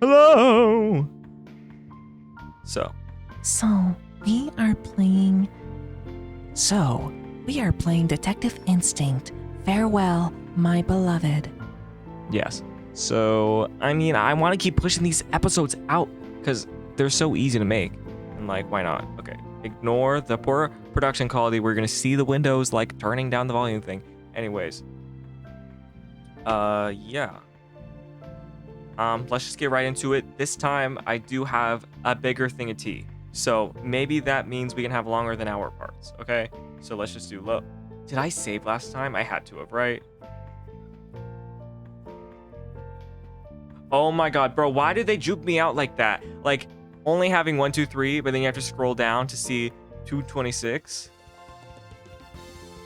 Hello. So we are playing Detective Instinct. Farewell, my beloved. yes. So I mean, I want to keep pushing these episodes out because they're so easy to make. And like, why not? Okay. Ignore the poor production quality. We're gonna see the windows like turning down the volume thing. Anyways. Yeah. Let's just get right into it. This time I do have a bigger thing of tea. So maybe that means we can have longer than hour parts. Okay. So let's just do low. Did I save last time? I had to have, right? Oh my god, bro, why did they juke me out like that? Like, only having 1, 2, 3, but then you have to scroll down to see 226.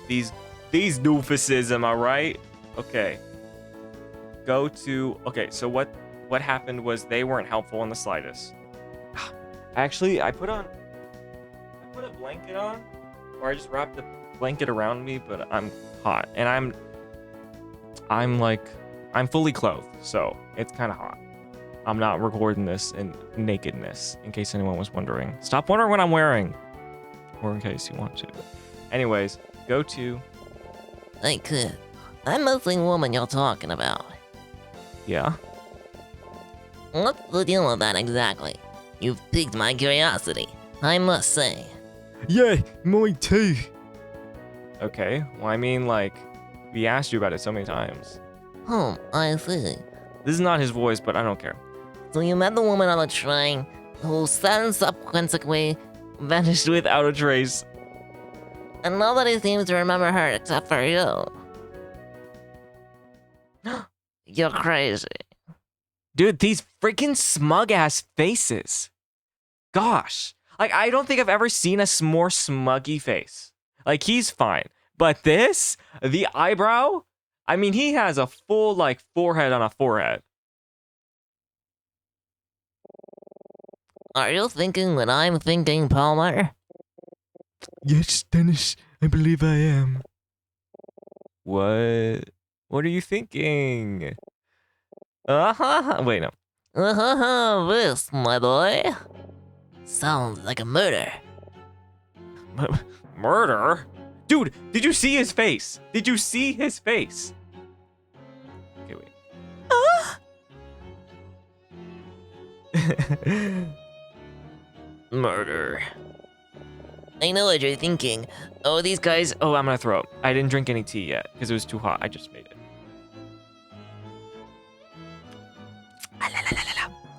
These doofuses, am I right? Okay. Go to... Okay, so what happened was they weren't helpful in the slightest. Actually, I put a blanket on, or I just wrapped the blanket around me, but I'm hot, and I'm fully clothed, so it's kind of hot. I'm not recording this in nakedness, in case anyone was wondering. Stop wondering what I'm wearing, or in case you want to. Anyways, go to... Hey kid, that missing woman you're talking about. Yeah? What's the deal with that exactly? You've piqued my curiosity, I must say. Yeah, mine too. Okay, well, I mean, like, we asked you about it so many times. I see. This is not his voice, but I don't care. So you met the woman on the train, who then subsequently Vanished without a trace. and nobody seems to remember her except for you. You're crazy. Dude, these freaking smug-ass faces. Gosh. Like, I don't think I've ever seen a more smuggy face. Like, he's fine. But this? The eyebrow? I mean, he has a full, like, forehead on a forehead. Are you thinking what I'm thinking, Palmer? Yes, Dennis, I believe I am. What? What are you thinking? Wait, no. This, my boy. Sounds like a murder. Murder? Dude, did you see his face? Did you see his face? Okay, wait. Murder. I know what you're thinking. Oh, these guys. Oh, I'm gonna throw up. I didn't drink any tea yet because it was too hot. I just made it.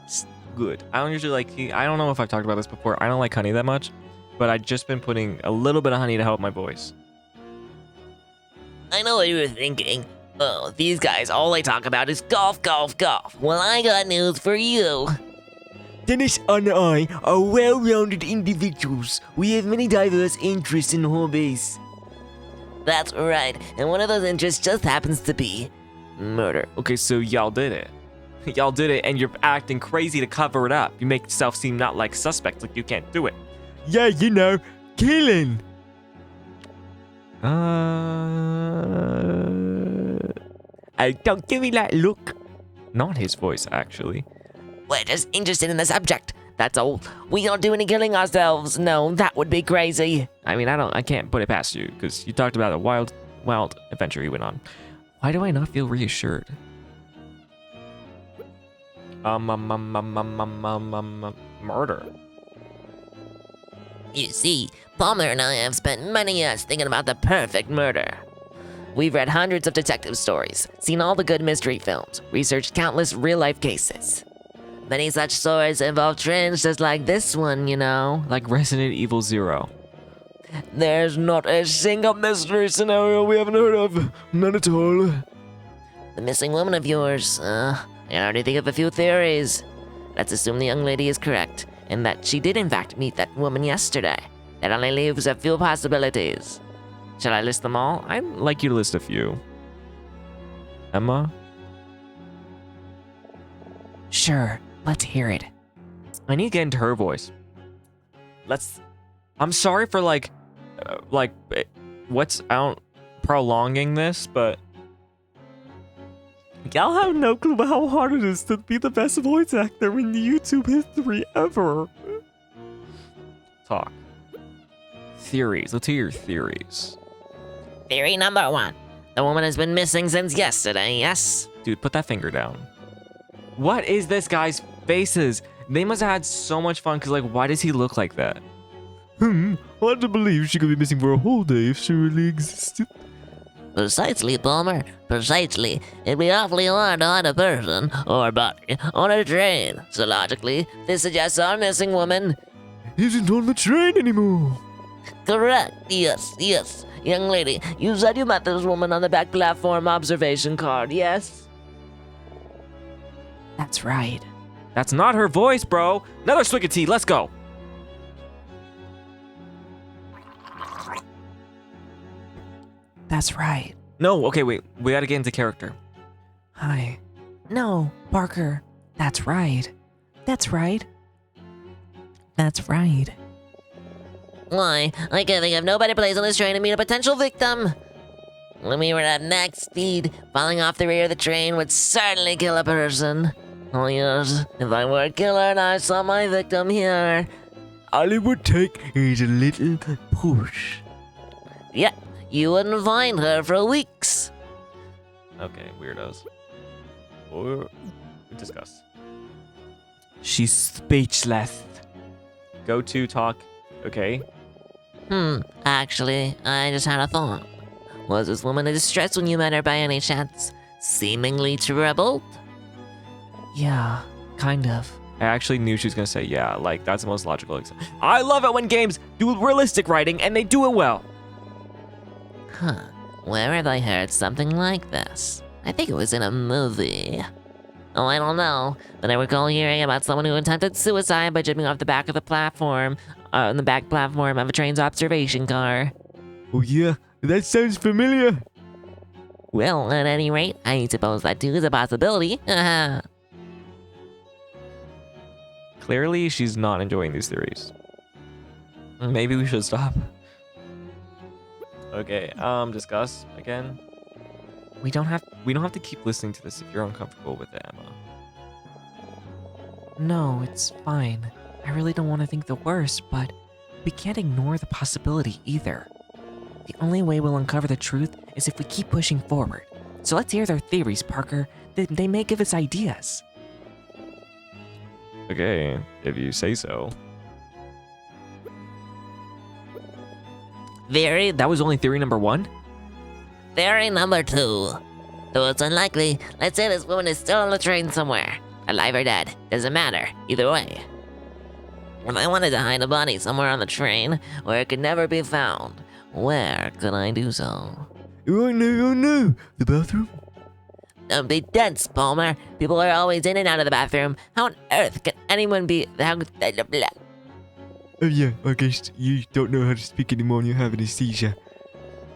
It's good. I don't usually like tea. I don't know if I've talked about this before. I don't like honey that much, but I've just been putting a little bit of honey to help my voice. I know what you were thinking. Oh, these guys, all they talk about is golf, golf, golf. Well, I got news for you. Dennis and I are well-rounded individuals. We have many diverse interests and hobbies. That's right, and one of those interests just happens to be murder. Okay, so y'all did it. Y'all did it, and you're acting crazy to cover it up. You make yourself seem not like suspects, like you can't do it. Yeah, you know, killing. Oh, don't give me that look. Not his voice, actually. We're just interested in the subject. That's all. We don't do any killing ourselves. No, that would be crazy. I mean, I can't put it past you, because you talked about a wild adventure you went on. Why do I not feel reassured? Murder. You see, Palmer and I have spent many years thinking about the perfect murder. We've read hundreds of detective stories, seen all the good mystery films, researched countless real-life cases. Many such stories involve trends just like this one, you know. Like Resident Evil 0. There's not a single mystery scenario we haven't heard of. None at all. The missing woman of yours, I already think of a few theories. Let's assume the young lady is correct, and that she did in fact meet that woman yesterday. That only leaves a few possibilities. Shall I list them all? I'd like you to list a few. Emma? Sure, let's hear it. I need to get into her voice. I'm sorry for prolonging this, but Y'all have no clue about how hard it is to be the best voice actor in YouTube history ever. Talk. Theories. Let's hear your theories. Theory number 1. The woman has been missing since yesterday, yes? Dude, put that finger down. What is this guy's faces? They must have had so much fun, because, like, why does he look like that? Hard to believe she could be missing for a whole day if she really existed. Precisely, Palmer. Precisely. It'd be awfully hard to hide a person, or body, on a train. So logically, this suggests our missing woman Isn't on the train anymore. correct. Yes, yes. Young lady, you said you met this woman on the back platform observation card, yes? That's right. That's not her voice, bro. Another swig of tea. Let's go. That's right. No, okay, wait. We gotta get into character. Hi. No, Parker. That's right. That's right. That's right. Why? I can't think of no better place on this train to meet a potential victim. When we were at max speed, falling off the rear of the train would certainly kill a person. Oh yes, if I were a killer and I saw my victim here. All it would take is a little push. Yeah, you wouldn't find her for weeks. Okay, weirdos. Or discuss. She's speechless. Go to talk. Okay. Actually, I just had a thought. Was this woman in distress when you met her by any chance? Seemingly troubled? Yeah, kind of. I actually knew she was gonna say yeah. Like, that's the most logical example. I love it when games do realistic writing and they do it well. Huh. Where have I heard something like this? I think it was in a movie. Oh, I don't know, but I recall hearing about someone who attempted suicide by jumping off the back of the platform, on the back platform of a train's observation car. Oh yeah, that sounds familiar. Well, at any rate, I suppose that too is a possibility. Clearly, she's not enjoying these theories. Maybe we should stop. Okay, discuss again. We don't have to keep listening to this if you're uncomfortable with it, Emma. No, it's fine. I really don't want to think the worst, but we can't ignore the possibility either. The only way we'll uncover the truth is if we keep pushing forward. So let's hear their theories, Parker. They may give us ideas. Okay, if you say so. That was only theory number 1? Theory number 2. Though it's unlikely, let's say this woman is still on the train somewhere. Alive or dead, doesn't matter, either way. If I wanted to hide a body somewhere on the train where it could never be found, where could I do so? Oh no, the bathroom? Don't be dense, Palmer. People are always in and out of the bathroom. How on earth can anyone be... Oh yeah, I guess you don't know how to speak anymore and you have a seizure.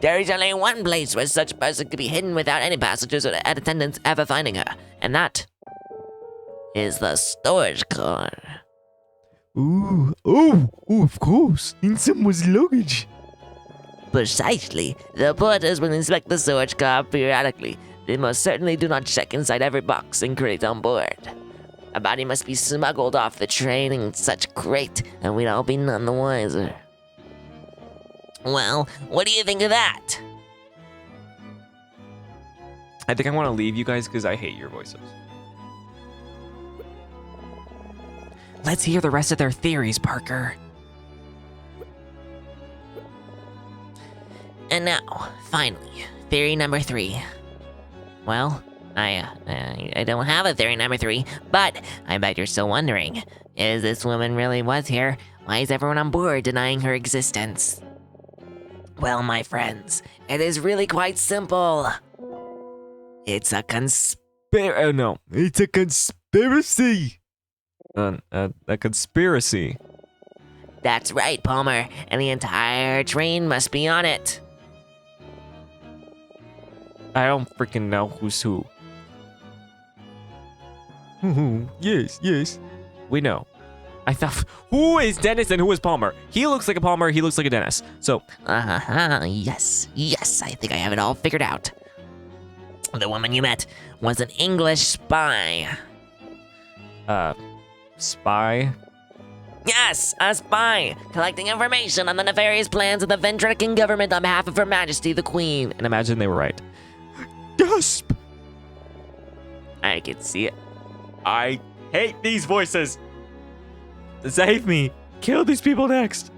There is only one place where such a person could be hidden without any passengers or attendants ever finding her, and that is the storage car. Ooh, of course, in someone's luggage. Precisely. The porters will inspect the storage car periodically. They most certainly do not check inside every box and crate on board. A body must be smuggled off the train in such crate, and we'd all be none the wiser. Well, what do you think of that? I think I want to leave you guys because I hate your voices. Let's hear the rest of their theories, Parker. And now, finally, theory number 3. Well, I don't have a theory number 3, but I bet you're still wondering, if this woman really was here, why is everyone on board denying her existence? Well, my friends, it is really quite simple. It's a No, It's a conspiracy. a conspiracy. That's right, Palmer, and the entire train must be on it. I don't freaking know who's who. Yes. We know. I thought, who is Dennis and who is Palmer? He looks like a Palmer, he looks like a Dennis. So, Yes, I think I have it all figured out. The woman you met was an English spy. Spy? Yes, a spy, collecting information on the nefarious plans of the Vendrekan government on behalf of Her Majesty the Queen. And imagine they were right. Gasp! I can see it. I hate these voices. Save me. Kill these people next.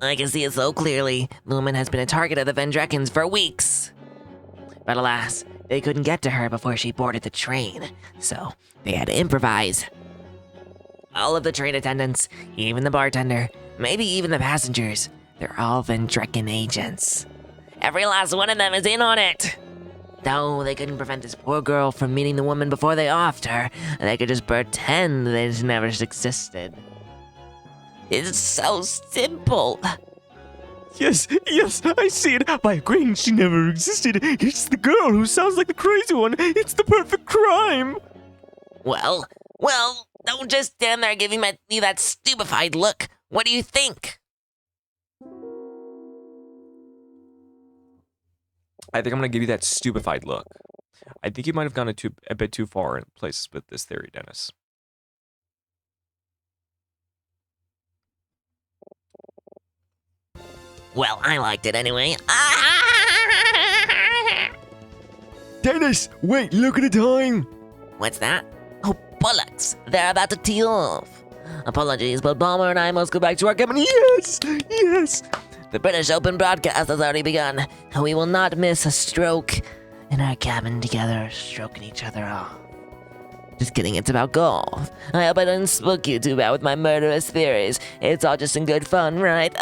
I can see it so clearly. The woman has been a target of the Vendrekans for weeks. But alas, they couldn't get to her before she boarded the train, so they had to improvise. All of the train attendants, even the bartender, maybe even the passengers, they're all Vendrekan agents. Every last one of them is in on it. Though they couldn't prevent this poor girl from meeting the woman before they offed her, they could just pretend they never existed. It's so simple. Yes, I see it. By agreeing she never existed, it's the girl who sounds like the crazy one. It's the perfect crime. Well, don't just stand there giving me that stupefied look. What do you think? I think I'm gonna give you that stupefied look. I think you might have gone a bit too far in places with this theory, Dennis. Well, I liked it anyway. Dennis, wait, look at the time. What's that? Oh, bullocks. They're about to tee off. Apologies, but Balmer and I must go back to our cabin. Yes. The British Open broadcast has already begun. We will not miss a stroke in our cabin together, stroking each other off. Just kidding, it's about golf. I hope I didn't spook you too bad with my murderous theories. It's all just in good fun, right?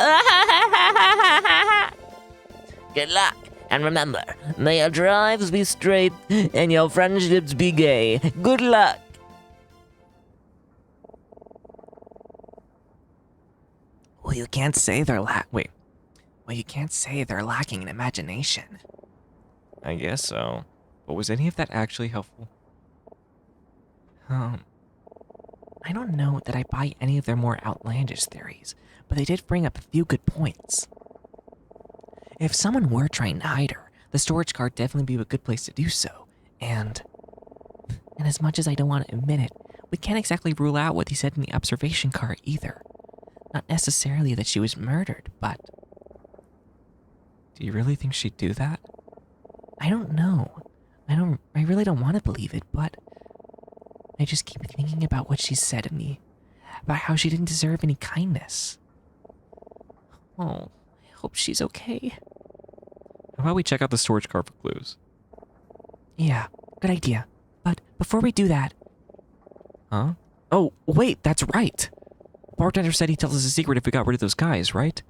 Good luck. And remember, may your drives be straight and your friendships be gay. Good luck. Well, you can't say they're lacking in imagination. I guess so. But was any of that actually helpful? I don't know that I buy any of their more outlandish theories, but they did bring up a few good points. If someone were trying to hide her, the storage car would definitely be a good place to do so. And as much as I don't want to admit it, we can't exactly rule out what he said in the observation car either. Not necessarily that she was murdered, but... Do you really think she'd do that? I don't know. I really don't want to believe it, but... I just keep thinking about what she said to me. About how she didn't deserve any kindness. Oh, I hope she's okay. How about we check out the storage car for clues? Yeah, good idea. But before we do that... Huh? Oh, wait, that's right. Bartender said he'd tell us a secret if we got rid of those guys, right?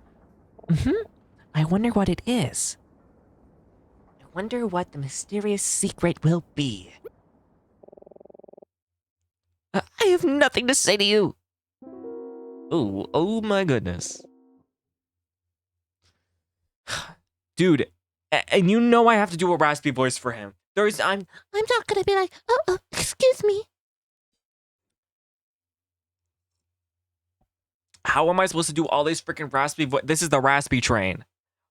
I wonder what it is. I wonder what the mysterious secret will be. I have nothing to say to you. Oh my goodness. Dude, and you know I have to do a raspy voice for him. I'm not gonna be like, excuse me. How am I supposed to do all these freaking raspy voice? This is the raspy train.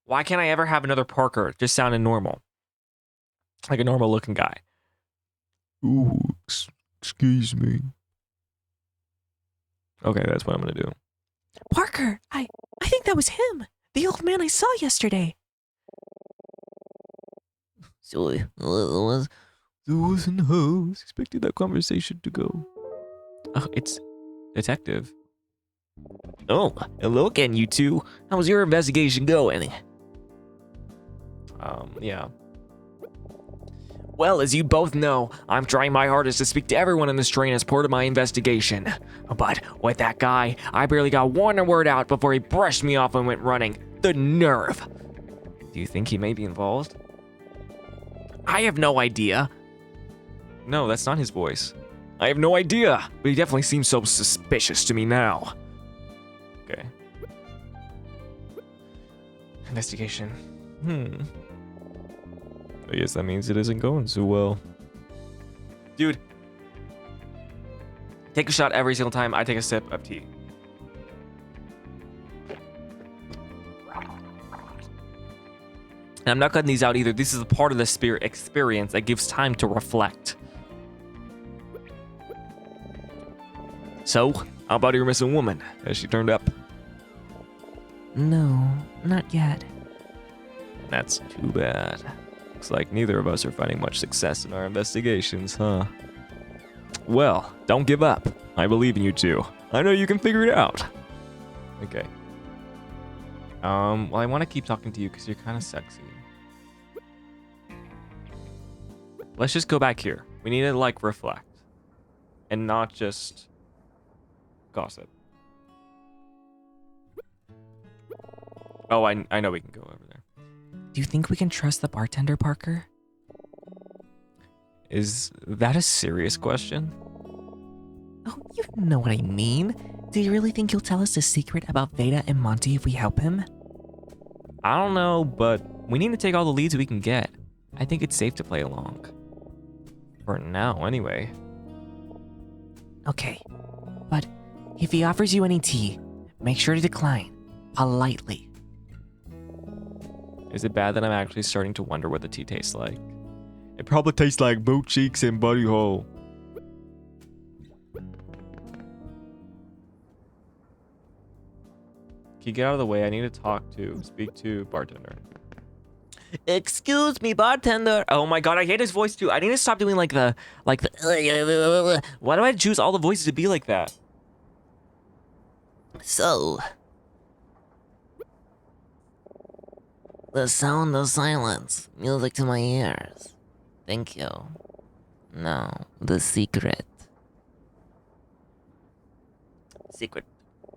Why can't I ever have another Parker just sounding normal? Like a normal looking guy. Ooh, excuse me. Okay, that's what I'm gonna do. Parker, I think that was him. The old man I saw yesterday. So it was. There wasn't how I was expecting that conversation to go. Oh, it's detective. Oh, hello again, you two. How's your investigation going? Yeah. Well, as you both know, I'm trying my hardest to speak to everyone in this train as part of my investigation. But with that guy, I barely got one word out before he brushed me off and went running. The nerve! Do you think he may be involved? I have no idea. No, that's not his voice. I have no idea, but he definitely seems so suspicious to me now. Okay. Investigation. I guess that means it isn't going so well. Dude. Take a shot every single time I take a sip of tea. And I'm not cutting these out either. This is a part of the spirit experience that gives time to reflect. So, how about your missing woman? Has she turned up? No, not yet. That's too bad. Looks like neither of us are finding much success in our investigations, huh? Well, don't give up. I believe in you two. I know you can figure it out. Okay. Well, I want to keep talking to you because you're kind of sexy. Let's just go back here. We need to, like, reflect. And not just gossip. Oh, I know we can go over there. Do you think we can trust the bartender, Parker? Is that a serious question? Oh, you know what I mean. Do you really think he'll tell us a secret about Veda and Monty if we help him? I don't know, but we need to take all the leads we can get. I think it's safe to play along. For now, anyway. Okay, but if he offers you any tea, make sure to decline, politely. Is it bad that I'm actually starting to wonder what the tea tastes like? It probably tastes like boot cheeks and buddy hole. Can you get out of the way? I need to speak to bartender. Excuse me, bartender. Oh my god, I hate his voice too. I need to stop doing like the. Why do I choose all the voices to be like that? So, the sound of silence, music to my ears. Thank you. Now, the secret. Secret.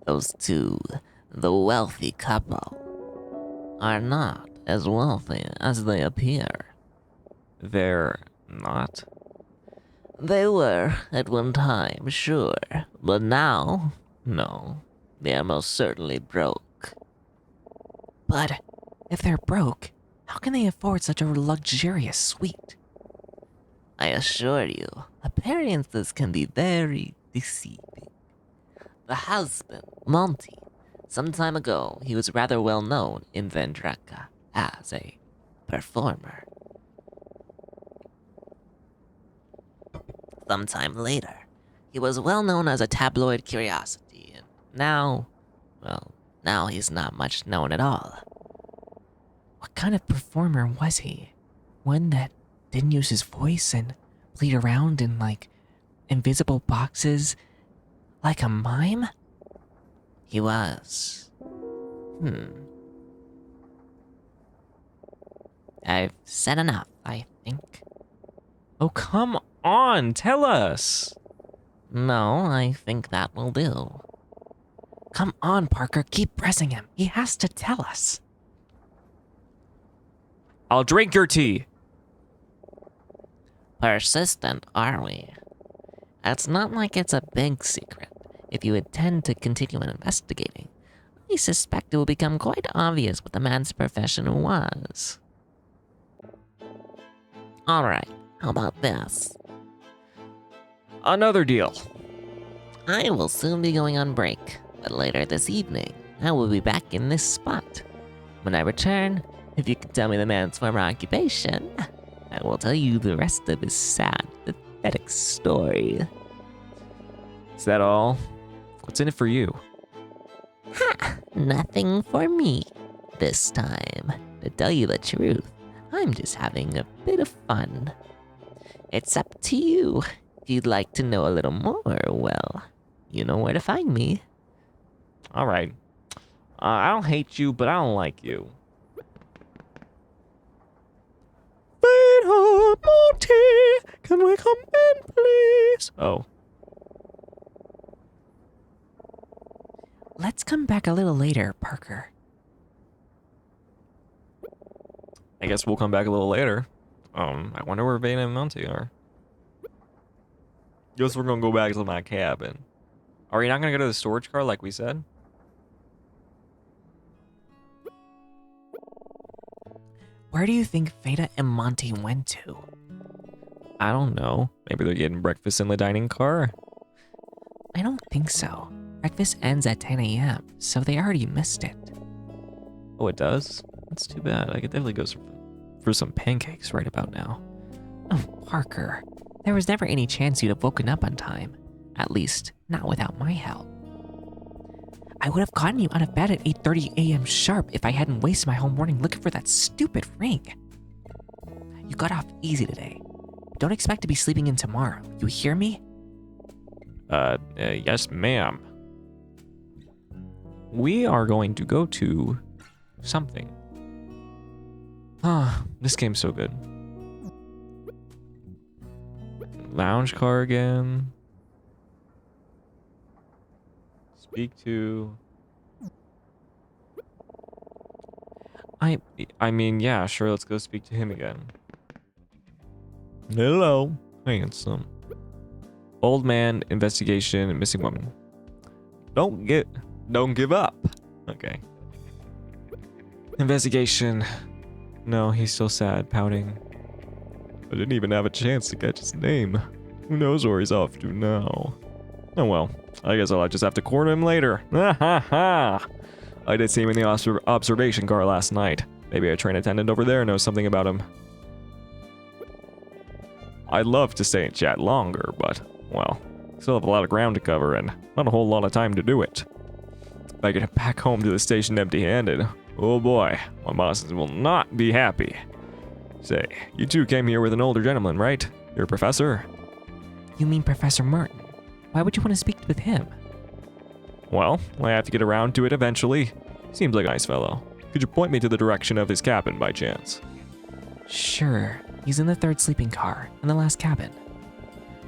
Those two, the wealthy couple, are not as wealthy as they appear. They're not. They were at one time, sure, but now, no. They are most certainly broke. But if they're broke, how can they afford such a luxurious suite? I assure you, appearances can be very deceiving. The husband, Monty, some time ago, he was rather well known in Vendreka as a performer. Sometime later, he was well known as a tabloid curiosity, and now he's not much known at all. What kind of performer was he? One that didn't use his voice and played around in, like, invisible boxes like a mime? He was. I've said enough, I think. Oh, come on, tell us. No, I think that will do. Come on, Parker, keep pressing him. He has to tell us. I'll drink your tea. Persistent, are we? It's not like it's a big secret. If you intend to continue investigating, I suspect it will become quite obvious what the man's profession was. Alright, how about this? Another deal. I will soon be going on break, but later this evening, I will be back in this spot. When I return, if you can tell me the man's former occupation, I will tell you the rest of his sad, pathetic story. Is that all? What's in it for you? Ha! Nothing for me this time. To tell you the truth, I'm just having a bit of fun. It's up to you. If you'd like to know a little more, well, you know where to find me. All right. I don't hate you, but I don't like you. Veda, Monty, can we come in, please? Oh. Let's come back a little later, Parker. I guess we'll come back a little later. I wonder where Veda and Monty are. Guess we're gonna go back to my cabin. Are we not gonna go to the storage car like we said? Where do you think Veda and Monty went to? I don't know. Maybe they're getting breakfast in the dining car? I don't think so. Breakfast ends at 10 a.m., so they already missed it. Oh, it does? That's too bad. I could definitely go for some pancakes right about now. Oh, Parker. There was never any chance you'd have woken up on time. At least, not without my help. I would have gotten you out of bed at 8:30 a.m. sharp if I hadn't wasted my whole morning looking for that stupid ring. You got off easy today. Don't expect to be sleeping in tomorrow. You hear me? Yes, ma'am. We are going to go to something. Ah, this game's so good. Lounge car again. Speak to. I mean, yeah, sure, let's go speak to him again. Hello, handsome. Old man, investigation, missing woman. Don't give up. Okay. Investigation. No, he's still sad, pouting. I didn't even have a chance to catch his name. Who knows where he's off to now? Oh well, I guess I'll just have to corner him later. Ha ha ha! I did see him in the observation car last night. Maybe a train attendant over there knows something about him. I'd love to stay and chat longer, but, well, still have a lot of ground to cover and not a whole lot of time to do it. If I get back home to the station empty-handed, oh boy, my bosses will not be happy. Say, you two came here with an older gentleman, right? You're a professor? You mean Professor Martin? Why would you want to speak with him? Well, I have to get around to it eventually. Seems like a nice fellow. Could you point me to the direction of his cabin by chance? Sure. He's in the third sleeping car, in the last cabin.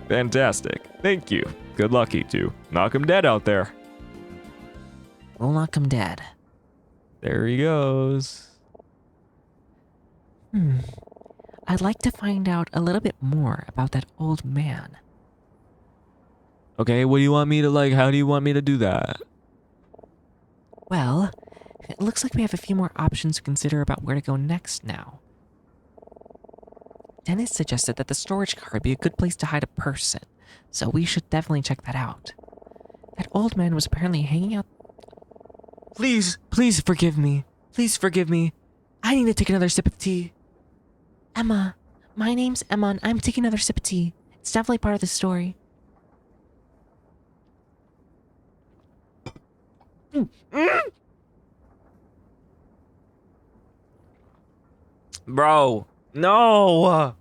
Fantastic. Thank you. Good luck, you two. Knock him dead out there. We'll knock him dead. There he goes. I'd like to find out a little bit more about that old man. Okay, what do you want me to how do you want me to do that? Well, it looks like we have a few more options to consider about where to go next now. Dennis suggested that the storage car would be a good place to hide a person, so we should definitely check that out. That old man was apparently hanging out. Please forgive me. Please forgive me. I need to take another sip of tea. Emma. My name's Emma and I'm taking another sip of tea. It's definitely part of the story. Bro, no. I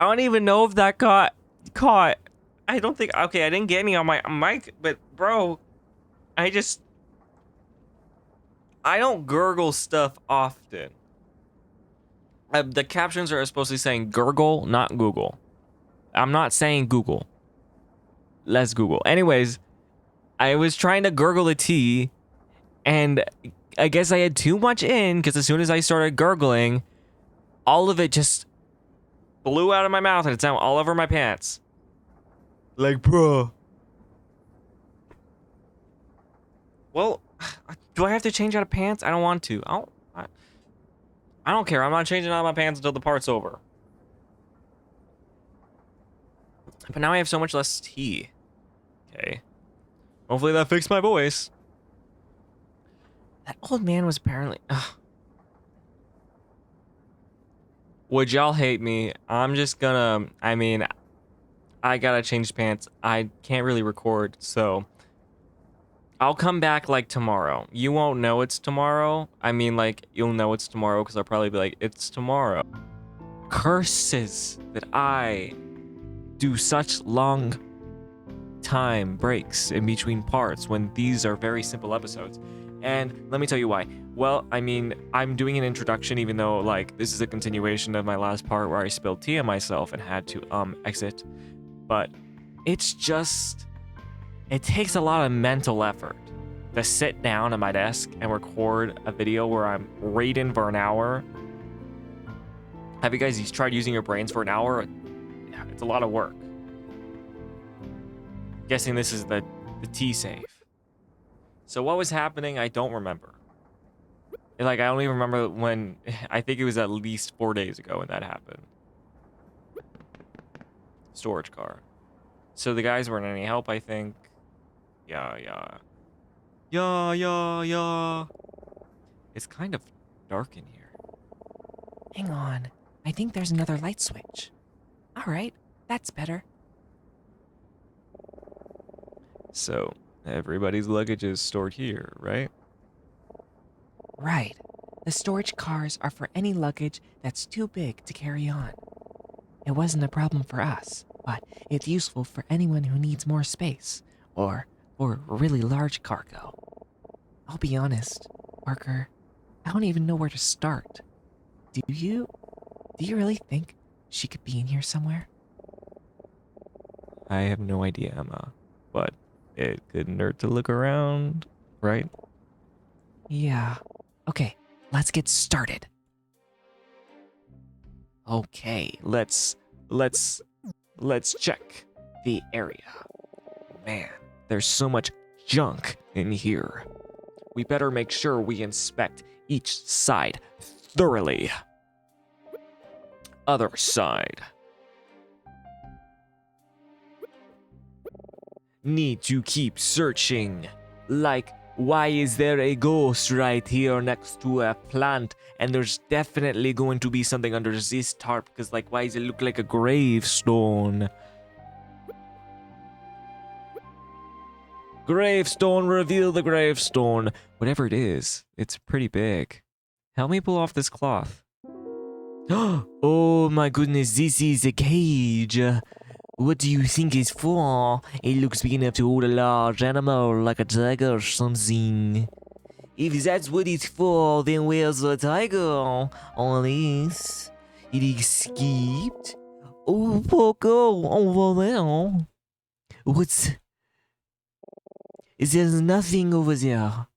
don't even know if that caught. I don't think. Okay, I didn't get any on my mic, but bro, I don't gurgle stuff often. The captions are supposed to be saying gurgle, not Google. I'm not saying Google. Let's Google. Anyways, I was trying to gurgle a tea, and I guess I had too much in, because as soon as I started gurgling, all of it just blew out of my mouth, and it's now all over my pants. Like, bro. Well, do I have to change out of pants? I don't want to. I don't care. I'm not changing out of my pants until the part's over. But now I have so much less tea. Okay. Hopefully that fixed my voice. That old man was apparently... Would y'all hate me? I'm just gonna... I mean, I gotta change pants. I can't really record, so... I'll come back, like, tomorrow. You won't know it's tomorrow. I mean, like, you'll know it's tomorrow because I'll probably be like, it's tomorrow. Curses that I do such long time breaks in between parts when these are very simple episodes. And let me tell you why. Well, I mean, I'm doing an introduction even though, like, this is a continuation of my last part where I spilled tea on myself and had to, exit. But it's just... It takes a lot of mental effort to sit down at my desk and record a video where I'm reading for an hour. Have you guys tried using your brains for an hour? Yeah, it's a lot of work. Guessing this is the tea save. So what was happening? I don't remember. Like, I don't even remember when... I think it was at least 4 days ago when that happened. Storage car. So the guys weren't any help, I think. Yeah. It's kind of dark in here. Hang on. I think there's another light switch. All right, that's better. So, everybody's luggage is stored here, right? Right. The storage cars are for any luggage that's too big to carry on. It wasn't a problem for us, but it's useful for anyone who needs more space, or for really large cargo. I'll be honest, Parker, I don't even know where to start. Do you? Do you really think she could be in here somewhere? I have no idea, Emma. But it couldn't hurt to look around, right? Yeah. Okay, let's get started. Okay, let's check the area. Man, there's so much junk in here. We better make sure we inspect each side thoroughly. Other side. Need to keep searching. Like, why is there a ghost right here next to a plant? And there's definitely going to be something under this tarp, because, like, why does it look like a gravestone? Gravestone, reveal the gravestone. Whatever it is, it's pretty big. Help me pull off this cloth. Oh my goodness, this is a cage. What do you think it's for? It looks big enough to hold a large animal, like a tiger or something. If that's what it's for, then where's the tiger? On this? It escaped? Oh, poor girl, over there. What's... There's nothing over there.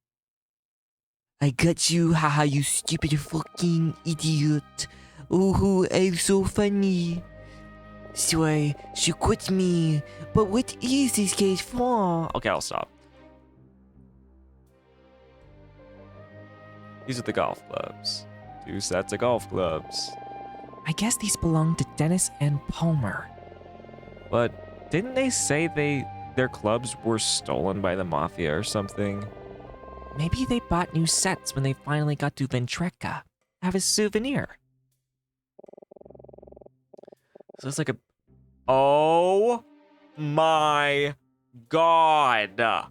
I got you, haha, you stupid fucking idiot. Oh, I'm so funny. So she quit me. But what is this cage for? Okay, I'll stop. These are the golf clubs. 2 sets of golf clubs. I guess these belong to Dennis and Palmer. But didn't they say their clubs were stolen by the mafia or something? Maybe they bought new sets when they finally got to Ventreca. Have a souvenir. So it's like a... Oh my god.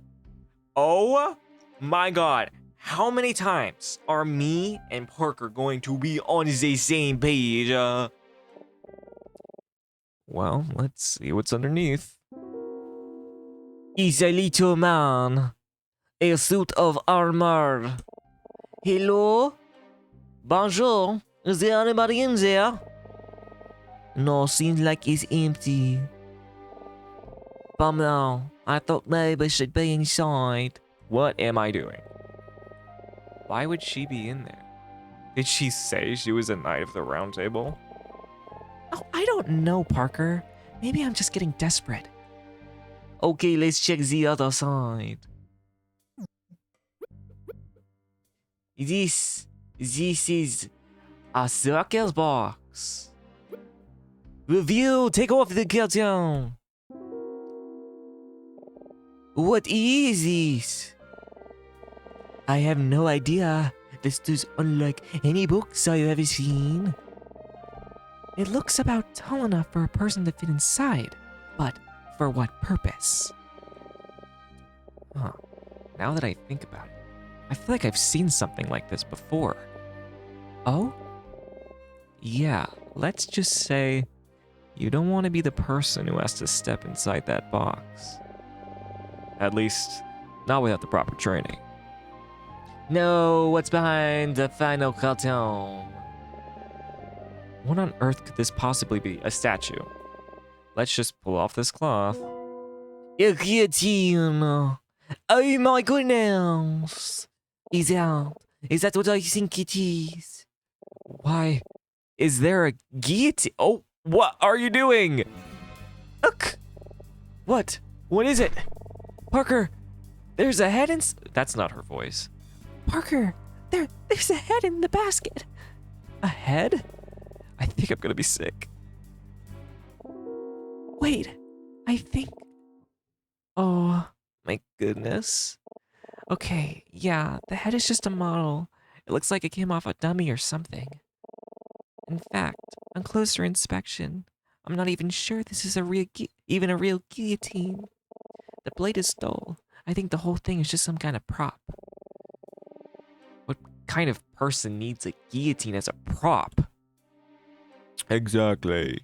Oh my god. How many times are me and Parker going to be on the same page? Well, let's see what's underneath. He's a little man. A suit of armor. Hello? Bonjour. Is there anybody in there? No, seems like it's empty. Bummer. I thought maybe I should be inside. What am I doing? Why would she be in there? Did she say she was a knight of the round table? Oh, I don't know, Parker. Maybe I'm just getting desperate. Okay, let's check the other side. This is a circus box. Review, take off the curtain. What is this? I have no idea. This is unlike any books I've ever seen. It looks about tall enough for a person to fit inside, but for what purpose? Huh. Now that I think about it, I feel like I've seen something like this before. Oh? Yeah, let's just say you don't want to be the person who has to step inside that box. At least, not without the proper training. No, what's behind the final curtain? What on earth could this possibly be? A statue. Let's just pull off this cloth. A guillotine. Oh my goodness. Is that what I think it is? Why is there a guillotine? Oh, what are you doing? Look. What? What is it? Parker, there's a head in... That's not her voice. Parker, there's a head in the basket. A head? I think I'm gonna be sick. Wait, I think... Oh, My goodness. okay, yeah, the head is just a model. It looks like it came off a dummy or something. In fact, on closer inspection, I'm not even sure this is even a real guillotine. The blade is dull. I think the whole thing is just some kind of prop. What kind of person needs a guillotine as a prop? Exactly.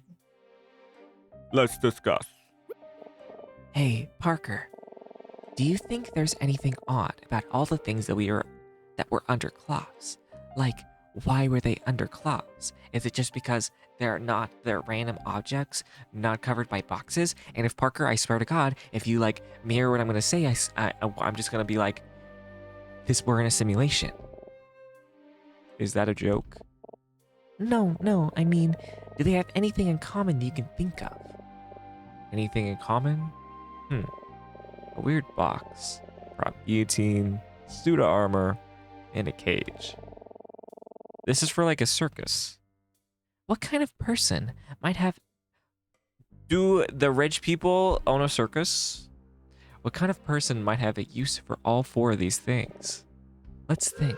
Let's discuss. Hey, Parker, do you think there's anything odd about all the things that were under cloths? Like, why were they under cloths? Is it just because they're random objects, not covered by boxes? And if Parker, I swear to God, if you like mirror what I'm gonna say, I'm just gonna be like, we're in a simulation. Is that a joke? No, I mean, do they have anything in common that you can think of? Anything in common? A weird box, prop guillotine, suit of armor, and a cage. This is for like a circus. What kind of person might have Do the rich people own a circus? What kind of person might have a use for all four of these things? Let's think.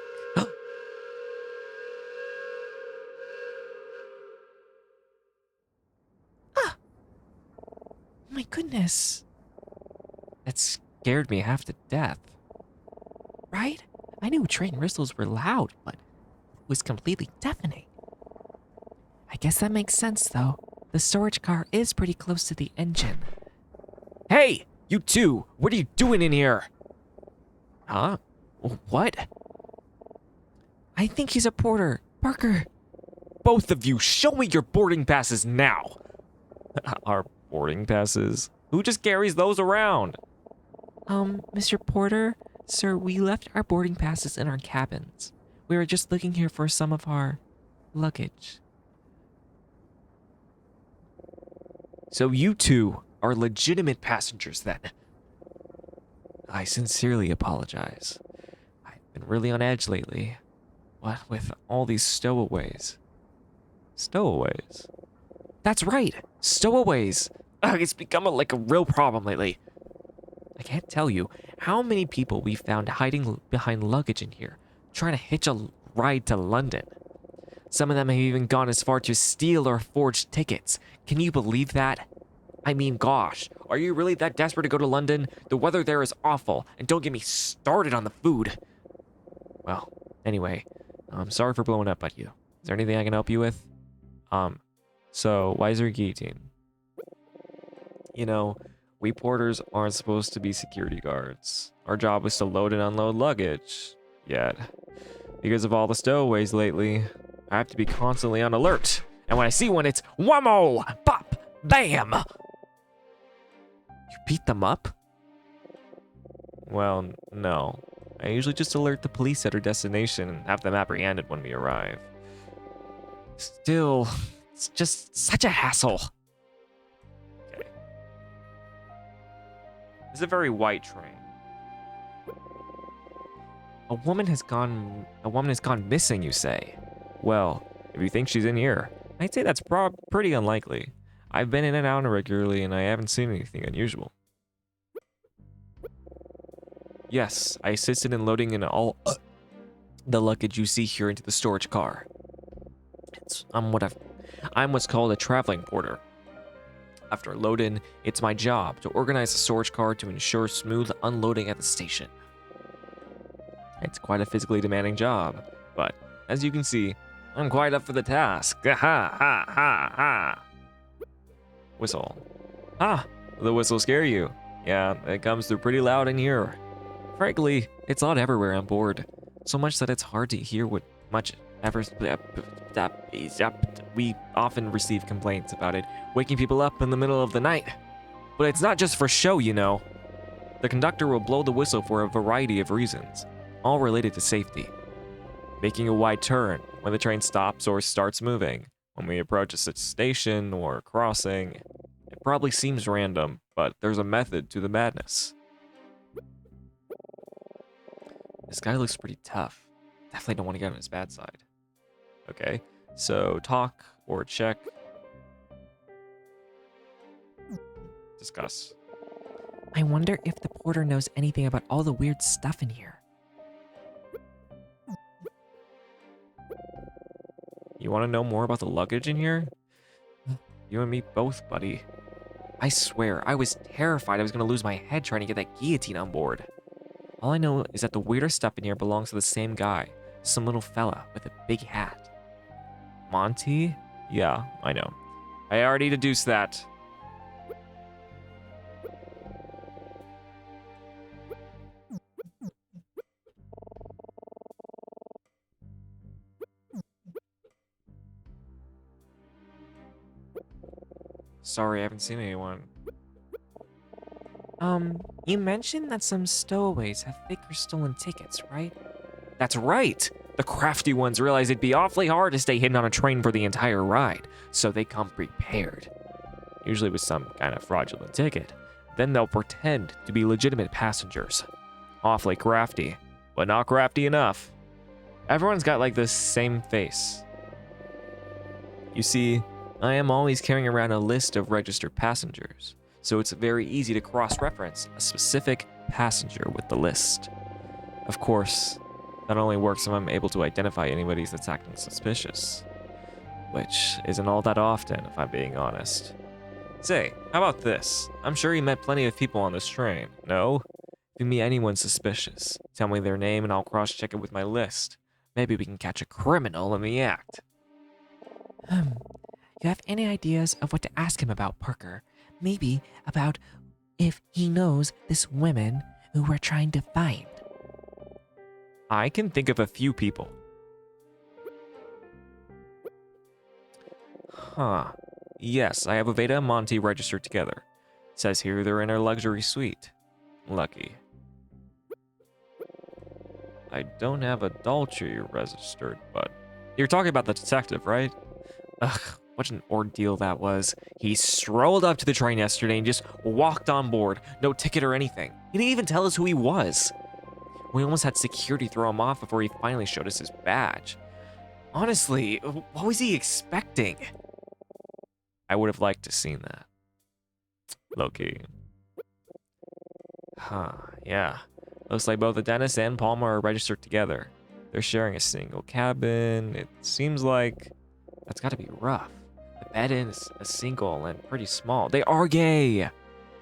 Ah! My goodness. That scared me half to death. Right? I knew train whistles were loud, but it was completely deafening. I guess that makes sense, though. The storage car is pretty close to the engine. Hey, you two, what are you doing in here? Huh? What? I think he's a porter. Parker. Both of you, show me your boarding passes now. Our boarding passes? Who just carries those around? Mr. Porter, sir, we left our boarding passes in our cabins. We were just looking here for some of our luggage. So you two are legitimate passengers then? I sincerely apologize. I've been really on edge lately. What with all these stowaways? Stowaways? That's right, stowaways. It's become like a real problem lately. I can't tell you how many people we found hiding behind luggage in here, trying to hitch a ride to London. Some of them have even gone as far to steal or forge tickets. Can you believe that? I mean, gosh, are you really that desperate to go to London? The weather there is awful, and don't get me started on the food. Well, anyway, I'm sorry for blowing up at you. Is there anything I can help you with? So why is there a guillotine? You know, we porters aren't supposed to be security guards. Our job is to load and unload luggage. Yet, because of all the stowaways lately, I have to be constantly on alert. And when I see one, it's whammo, pop, bam. You beat them up? Well, no. I usually just alert the police at our destination and have them apprehended when we arrive. Still, it's just such a hassle. Okay. It's a very white train. A woman has gone missing, you say? Well, if you think she's in here, I'd say that's pretty unlikely. I've been in and out regularly and I haven't seen anything unusual. Yes, I assisted in loading in all the luggage you see here into the storage car. I'm what's called a traveling porter. After load-in, it's my job to organize the storage car to ensure smooth unloading at the station. It's quite a physically demanding job, but as you can see, I'm quite up for the task. Ha ha ha ha. Whistle. Ah, the whistle scare you. Yeah, it comes through pretty loud in here. Frankly, it's loud everywhere on board, so much that it's hard to hear what much ever. We often receive complaints about it waking people up in the middle of the night. But it's not just for show, you know. The conductor will blow the whistle for a variety of reasons, all related to safety. Making a wide turn when the train stops or starts moving, when we approach a station or crossing. It probably seems random, but there's a method to the madness. This guy looks pretty tough. Definitely don't want to get on his bad side. Okay, so talk or check. Discuss. I wonder if the porter knows anything about all the weird stuff in here. You want to know more about the luggage in here? You and me both, buddy. I swear, I was terrified I was going to lose my head trying to get that guillotine on board. All I know is that the weirdest stuff in here belongs to the same guy, some little fella with a big hat. Monty? Yeah, I know. I already deduced that. Sorry, I haven't seen anyone. You mentioned that some stowaways have fake or stolen tickets, right? That's right! The crafty ones realize it'd be awfully hard to stay hidden on a train for the entire ride, so they come prepared. Usually with some kind of fraudulent ticket. Then they'll pretend to be legitimate passengers. Awfully crafty, but not crafty enough. Everyone's got like this same face. You see, I am always carrying around a list of registered passengers, so it's very easy to cross-reference a specific passenger with the list. Of course, that only works if I'm able to identify anybody that's acting suspicious, which isn't all that often, if I'm being honest. Say, how about this? I'm sure you met plenty of people on this train, no? If you meet anyone suspicious, tell me their name and I'll cross-check it with my list. Maybe we can catch a criminal in the act. You have any ideas of what to ask him about, Parker? Maybe about if he knows this woman who we're trying to find. I can think of a few people. Huh. Yes, I have Aveda and Monty registered together. Says here they're in a luxury suite. Lucky. I don't have a Dolce registered, but... You're talking about the detective, right? Ugh, what an ordeal that was. He strolled up to the train yesterday and just walked on board. No ticket or anything. He didn't even tell us who he was. We almost had security throw him off before he finally showed us his badge. Honestly, what was he expecting? I would have liked to seen that. Low-key. Huh, yeah. Looks like both the dentist and Palmer are registered together. They're sharing a single cabin. It seems like that's gotta be rough. The bed is a single and pretty small. They are gay!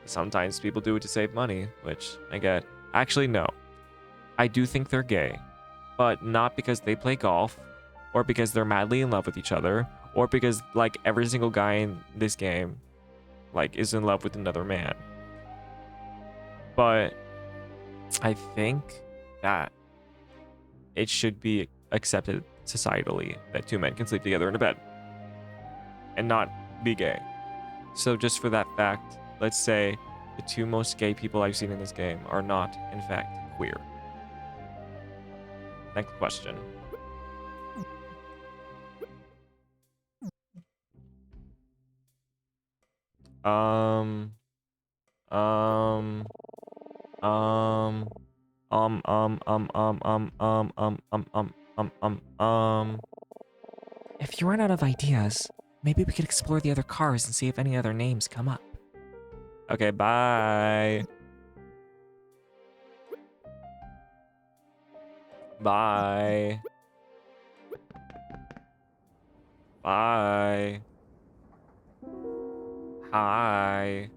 Sometimes people do it to save money, which I get. Actually, no. I do think they're gay, but not because they play golf, or because they're madly in love with each other, or because, like, every single guy in this game, like, is in love with another man. But I think that it should be accepted societally that two men can sleep together in a bed and not be gay. So just for that fact, let's say the two most gay people I've seen in this game are not, in fact, queer. Next question. Um, um, um, um, um, um, um, um, um, um, um, um. If you run out of ideas, maybe we could explore the other cars and see if any other names come up. Okay, bye. Bye. Bye. Hi.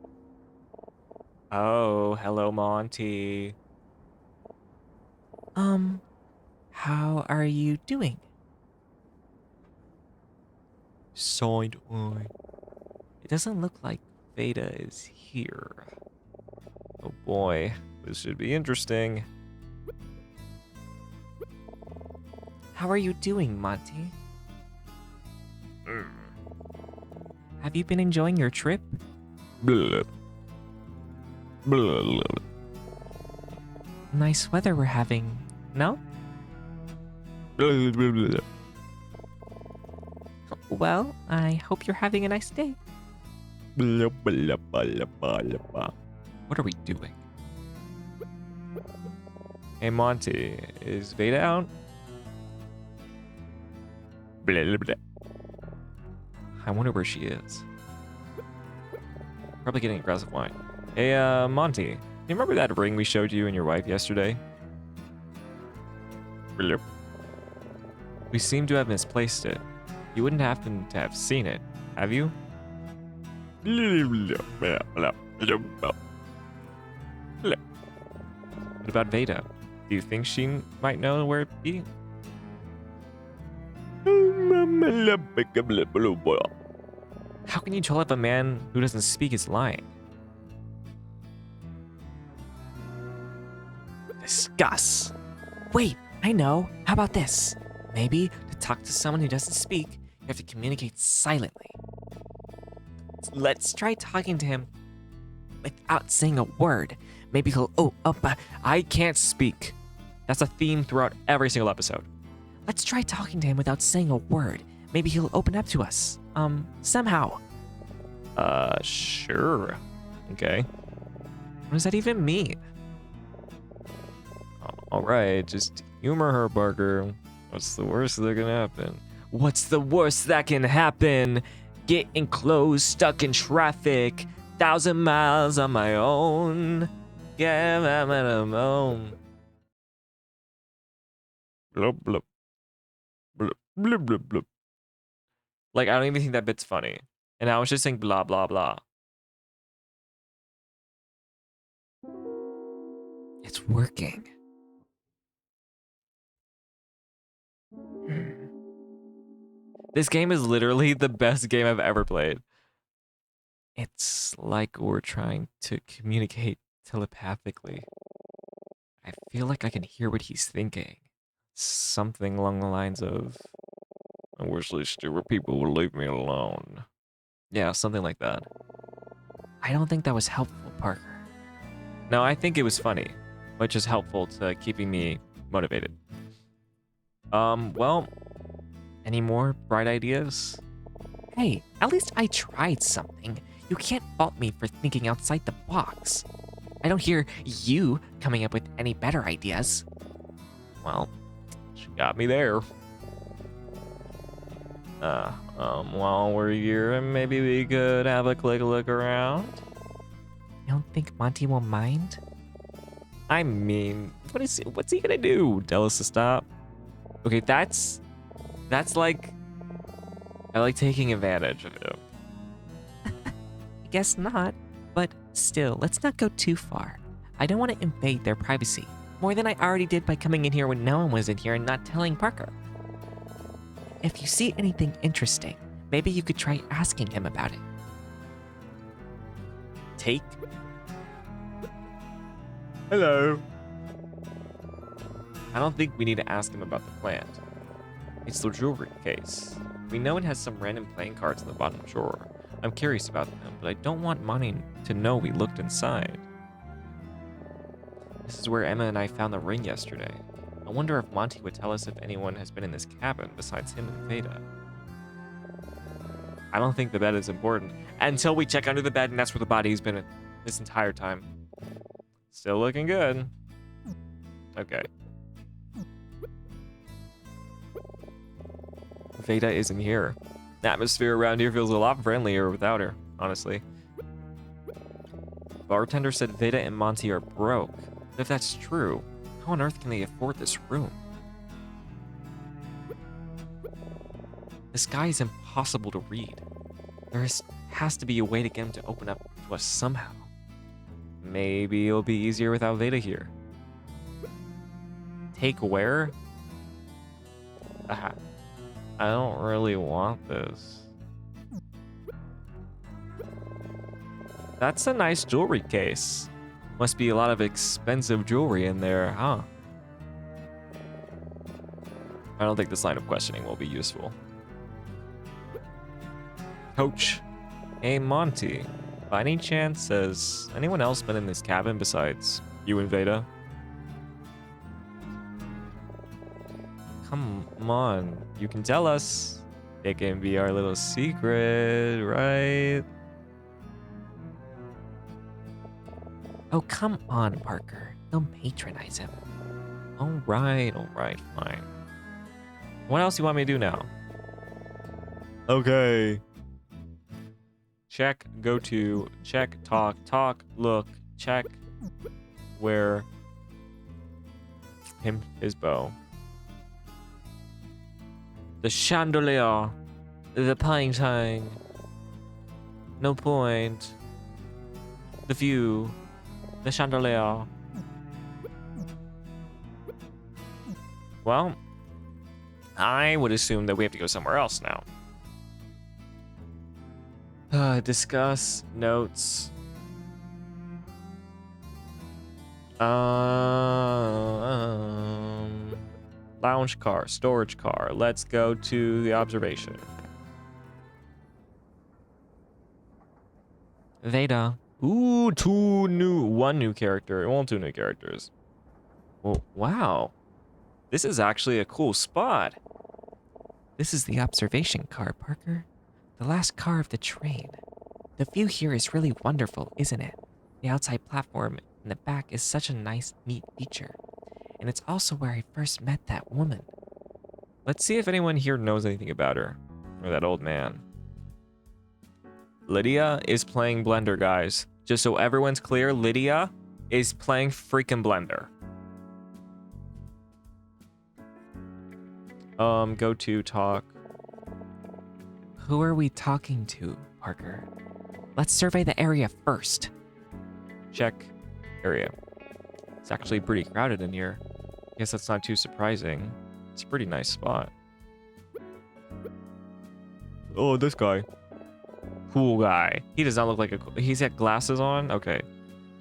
Oh, hello, Monty. How are you doing? Side eye. It doesn't look like Veda is here. Oh boy, this should be interesting. How are you doing, Monty? Have you been enjoying your trip? Blah. Blah. Nice weather we're having, no? Blah, blah, blah. Well, I hope you're having a nice day. Blah, blah, blah, blah, blah. What are we doing? Hey Monty, is Veda out? Blah, blah, blah. I wonder where she is. Probably getting a glass of wine. Hey, Monty, you remember that ring we showed you and your wife yesterday? Blah. We seem to have misplaced it. You wouldn't happen to have seen it, have you? What about Veda? Do you think she might know where it be? How can you tell if a man who doesn't speak is lying? Discuss. Wait, I know. How about this? Maybe to talk to someone who doesn't speak, you have to communicate silently. Let's try talking to him without saying a word. Maybe he'll, I can't speak. That's a theme throughout every single episode. let's try talking to him without saying a word. Maybe he'll open up to us. Somehow. Sure. Okay. What does that even mean? All right, just humor her, Parker. What's the worst that can happen? What's the worst that can happen? Getting close, stuck in traffic, 1,000 miles on my own. Yeah, I'm at home. Blub, blub. Blub, blub, blub, blub. Like, I don't even think that bit's funny. And I was just saying blah, blah, blah. It's working. This game is literally the best game I've ever played. It's like we're trying to communicate telepathically. I feel like I can hear what he's thinking. Something along the lines of, I wish these stupid people would leave me alone. Yeah, something like that. I don't think that was helpful, Parker. No, I think it was funny, which is helpful to keeping me motivated. Well, any more bright ideas? Hey, at least I tried something. You can't fault me for thinking outside the box. I don't hear you coming up with any better ideas. Well, she got me there. While we're here, maybe we could have a quick look around. You don't think Monty will mind? I mean, what's he gonna do? Tell us to stop? Okay, that's like, I like taking advantage of him. I guess not, but still, let's not go too far. I don't want to invade their privacy, more than I already did by coming in here when no one was in here and not telling Parker. If you see anything interesting, maybe you could try asking him about it. Take. Hello. I don't think we need to ask him about the plant. It's the jewelry case. We know it has some random playing cards in the bottom drawer. I'm curious about them, but I don't want Monty to know we looked inside. This is where Emma and I found the ring yesterday. I wonder if Monty would tell us if anyone has been in this cabin besides him and Veda. I don't think the bed is important until we check under the bed, and that's where the body's been this entire time. Still looking good. Okay. Veda isn't here. The atmosphere around here feels a lot friendlier without her, honestly. Bartender said Veda and Monty are broke. But if that's true, how on earth can they afford this room? This guy is impossible to read. There has to be a way to get him to open up to us somehow. Maybe it'll be easier without Veda here. Take where? Aha. I don't really want this. That's a nice jewelry case. Must be a lot of expensive jewelry in there, huh? I don't think this line of questioning will be useful. Coach. Hey, Monty. By any chance, has anyone else been in this cabin besides you and Veda? Come on, you can tell us. It can be our little secret, right? Oh, come on, Parker. Don't patronize him. All right, fine. What else do you want me to do now? Okay. Check, go to, check, talk, look, check, where, his bow. The chandelier. The painting. No point. The view. The chandelier. Well, I would assume that we have to go somewhere else now. Discuss notes. Lounge car, storage car. Let's go to the observation. Veda. Ooh, one new character. Well, two new characters. Well, wow. This is actually a cool spot. This is the observation car, Parker. The last car of the train. The view here is really wonderful, isn't it? The outside platform in the back is such a nice, neat feature. And it's also where I first met that woman. Let's see if anyone here knows anything about her. Or that old man. Lydia is playing Blender, guys. Just so everyone's clear, Lydia is playing freaking Blender. Go to talk. Who are we talking to, Parker? Let's survey the area first. Check area. It's actually pretty crowded in here. Guess that's not too surprising. It's a pretty nice spot. Oh, this guy. Cool guy. He does not look like a... He's got glasses on? Okay.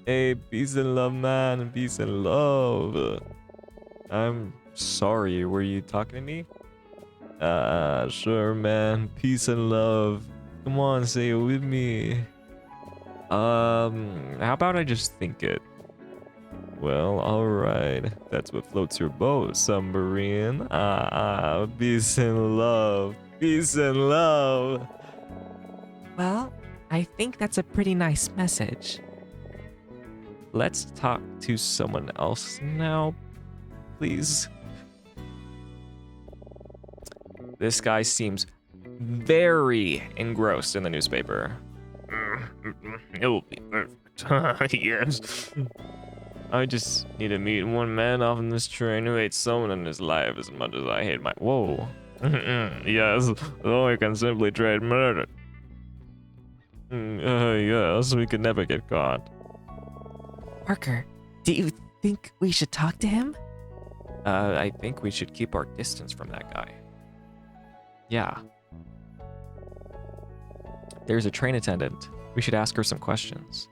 Hey, peace and love, man. Peace and love. I'm sorry. Were you talking to me? Sure, man. Peace and love. Come on, say it with me. How about I just think it? Well, alright. That's what floats your boat, submarine. Peace and love. Peace and love. Well, I think that's a pretty nice message. Let's talk to someone else now, please. This guy seems very engrossed in the newspaper. It will be perfect. Yes. I just need to meet one man off in this train who hates someone in his life as much as I hate my... Whoa. Yes, though we can simply trade murder. Yes, we could never get caught. Parker, do you think we should talk to him? I think we should keep our distance from that guy. Yeah. There's a train attendant. We should ask her some questions.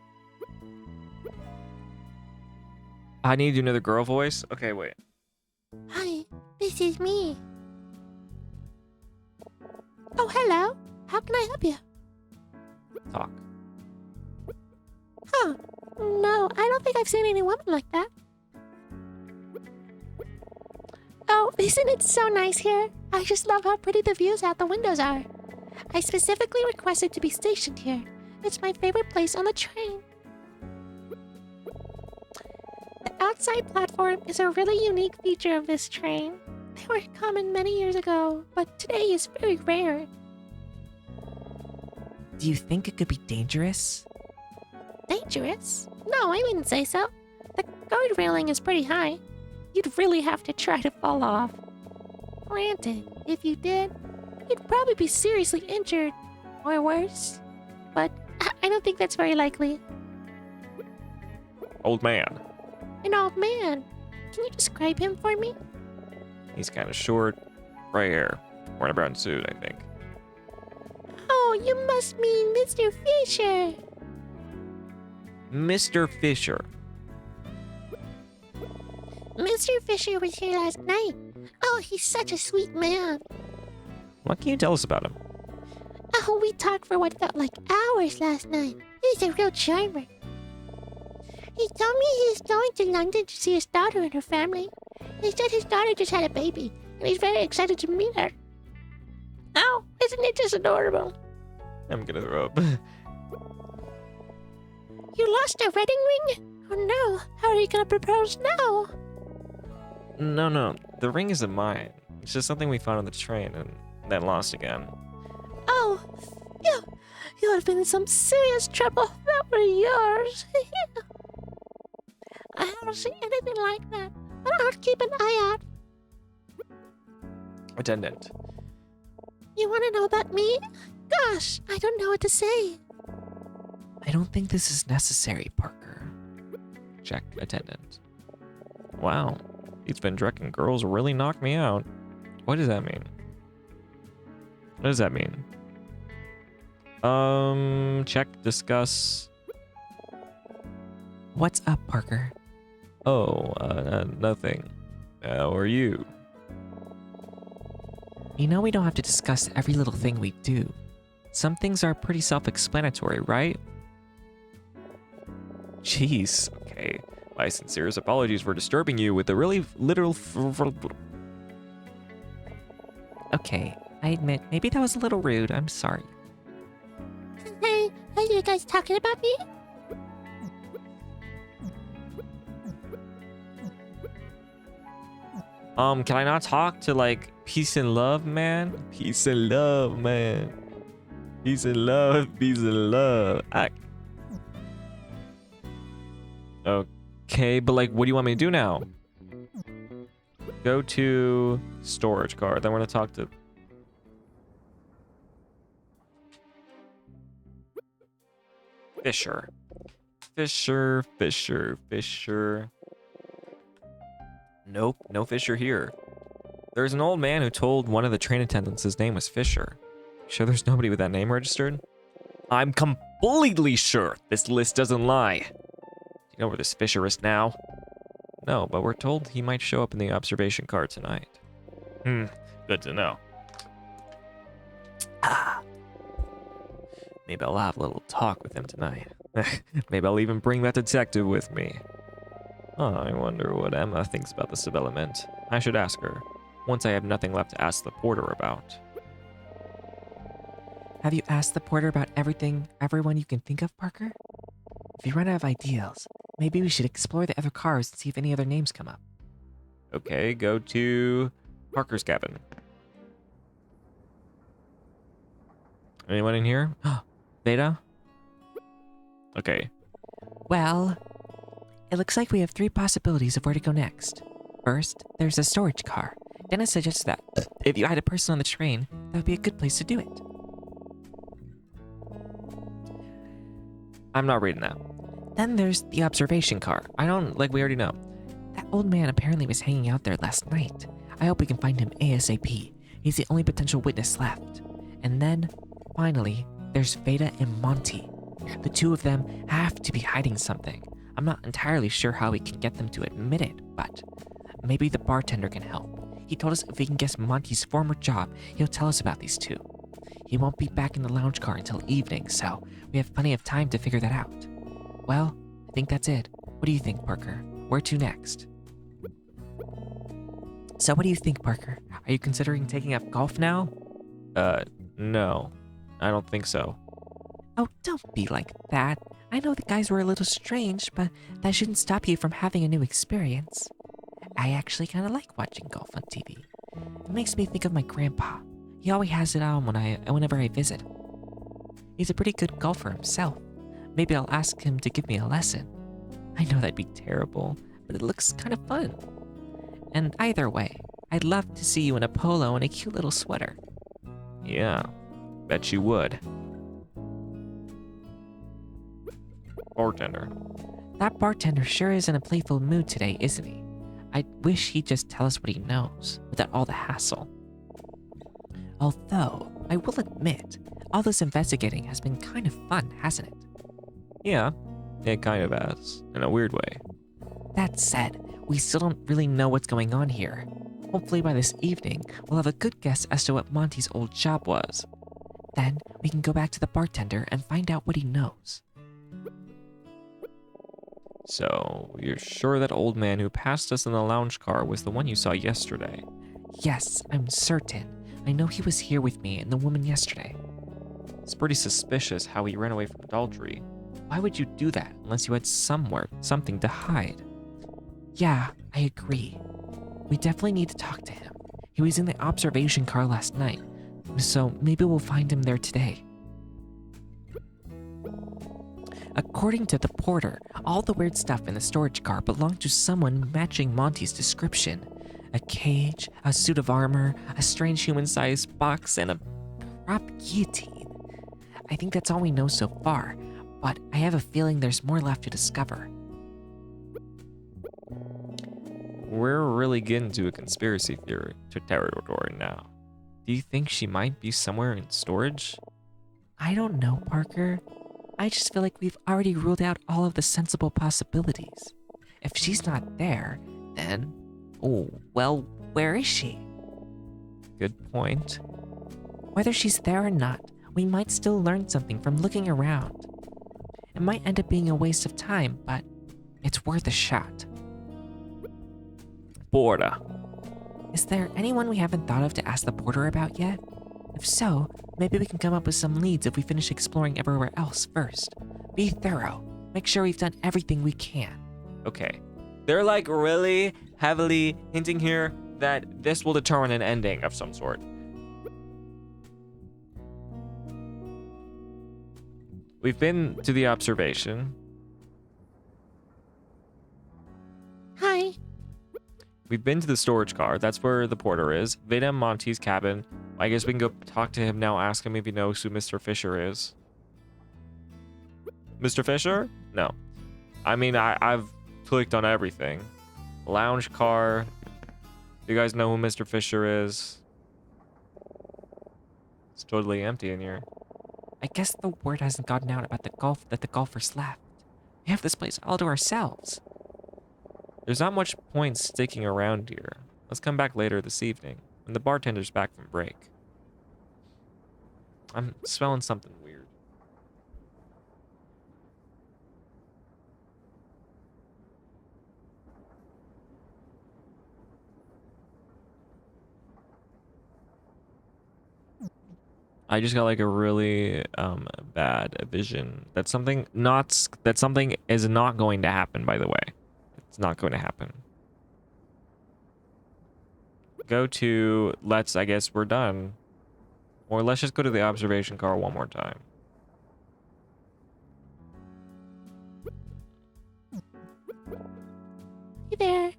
I need to do another girl voice? Okay, wait. Hi, this is me. Oh, hello. How can I help you? Talk. Huh. No, I don't think I've seen any woman like that. Oh, isn't it so nice here? I just love how pretty the views out the windows are. I specifically requested to be stationed here. It's my favorite place on the train. The outside platform is a really unique feature of this train. They were common many years ago, but today is very rare. Do you think it could be dangerous? Dangerous? No, I wouldn't say so. The guard railing is pretty high. You'd really have to try to fall off. Granted, if you did, you'd probably be seriously injured, or worse. But I don't think that's very likely. Old man. An old man. Can you describe him for me? He's kind of short, gray hair, wearing a brown suit, I think. Oh, you must mean Mr. Fisher. Mr. Fisher. Mr. Fisher was here last night. Oh, he's such a sweet man. What can you tell us about him? Oh, we talked for what felt like hours last night. He's a real charmer. He told me he's going to London to see his daughter and her family. He said his daughter just had a baby, and he's very excited to meet her. Oh, isn't it just adorable? I'm gonna throw up. You lost a wedding ring? Oh no, how are you gonna propose now? No, the ring isn't mine. It's just something we found on the train and then lost again. Oh, phew. You would have been in some serious trouble if that were yours. I haven't seen anything like that, but I'll keep an eye out. Attendant. You want to know about me? Gosh, I don't know what to say. I don't think this is necessary, Parker. Check attendant. Wow, these Vendrecken girls really knocked me out. What does that mean? What does that mean? Check, discuss. What's up, Parker? Oh, nothing. How are you? You know we don't have to discuss every little thing we do. Some things are pretty self-explanatory, right? Jeez, okay. My sincerest apologies for disturbing you with a really literal. Okay, I admit, maybe that was a little rude. I'm sorry. Hey, are you guys talking about me? Can I not talk to like peace and love, man? Peace and love, man. Peace and love, peace and love. Okay, but like, what do you want me to do now? Go to storage car. Then we're gonna talk to. Fisher. Fisher. Nope, no Fisher here. There's an old man who told one of the train attendants his name was Fisher. Sure there's nobody with that name registered? I'm completely sure this list doesn't lie. Do you know where this Fisher is now? No, but we're told he might show up in the observation car tonight. Good to know. Maybe I'll have a little talk with him tonight. Maybe I'll even bring that detective with me. Oh, I wonder what Emma thinks about this development. I should ask her, once I have nothing left to ask the porter about. Have you asked the porter about everyone you can think of, Parker? If you run out of ideas, maybe we should explore the other cars and see if any other names come up. Okay, go to Parker's cabin. Anyone in here? Beta? Okay. Well, it looks like we have 3 possibilities of where to go next. First, there's a storage car. Dennis suggests that if you had a person on the train, that would be a good place to do it. I'm not reading that. Then there's the observation car. We already know. That old man apparently was hanging out there last night. I hope we can find him ASAP. He's the only potential witness left. And then, finally, there's Veda and Monty. The two of them have to be hiding something. I'm not entirely sure how we can get them to admit it, but maybe the bartender can help. He told us if we can guess Monty's former job, he'll tell us about these two. He won't be back in the lounge car until evening, so we have plenty of time to figure that out. Well, I think that's it. What do you think, Parker? Where to next? So what do you think, Parker? Are you considering taking up golf now? No. I don't think so. Oh, don't be like that. I know the guys were a little strange, but that shouldn't stop you from having a new experience. I actually kind of like watching golf on TV. It makes me think of my grandpa. He always has it on whenever I visit. He's a pretty good golfer himself. Maybe I'll ask him to give me a lesson. I know that'd be terrible, but it looks kind of fun. And either way, I'd love to see you in a polo and a cute little sweater. Yeah, bet you would. Bartender. That bartender sure is in a playful mood today, isn't he? I wish he'd just tell us what he knows, without all the hassle. Although, I will admit, all this investigating has been kind of fun, hasn't it? Yeah, it kind of has, in a weird way. That said, we still don't really know what's going on here. Hopefully by this evening, we'll have a good guess as to what Monty's old job was. Then, we can go back to the bartender and find out what he knows. So, you're sure that old man who passed us in the lounge car was the one you saw yesterday? Yes, I'm certain. I know he was here with me and the woman yesterday. It's pretty suspicious how he ran away from adultery. Why would you do that unless you had something to hide? Yeah, I agree. We definitely need to talk to him. He was in the observation car last night, so maybe we'll find him there today. According to the porter, all the weird stuff in the storage car belonged to someone matching Monty's description. A cage, a suit of armor, a strange human-sized box, and a prop guillotine. I think that's all we know so far, but I have a feeling there's more left to discover. We're really getting to a conspiracy theory territory now. Do you think she might be somewhere in storage? I don't know, Parker. I just feel like we've already ruled out all of the sensible possibilities. If she's not there, then... oh, well, where is she? Good point. Whether she's there or not, we might still learn something from looking around. It might end up being a waste of time, but it's worth a shot. Porter. Is there anyone we haven't thought of to ask the porter about yet? If so, maybe we can come up with some leads if we finish exploring everywhere else first. Be thorough. Make sure we've done everything we can. Okay. They're like really heavily hinting here that this will determine an ending of some sort. We've been to the observation. Hi. We've been to the storage car. That's where the porter is. Veda and Monty's cabin. I guess we can go talk to him now, ask him if he knows who Mr. Fisher is. Mr. Fisher? No. I mean, I've clicked on everything. Lounge car. Do you guys know who Mr. Fisher is? It's totally empty in here. I guess the word hasn't gotten out about the golfers left. We have this place all to ourselves. There's not much point sticking around here. Let's come back later this evening, when the bartender's back from break. I'm smelling something weird. I just got like a really bad vision that something is not going to happen, by the way. It's not going to happen. Go to, I guess we're done. Or let's just go to the observation car one more time. Hey there.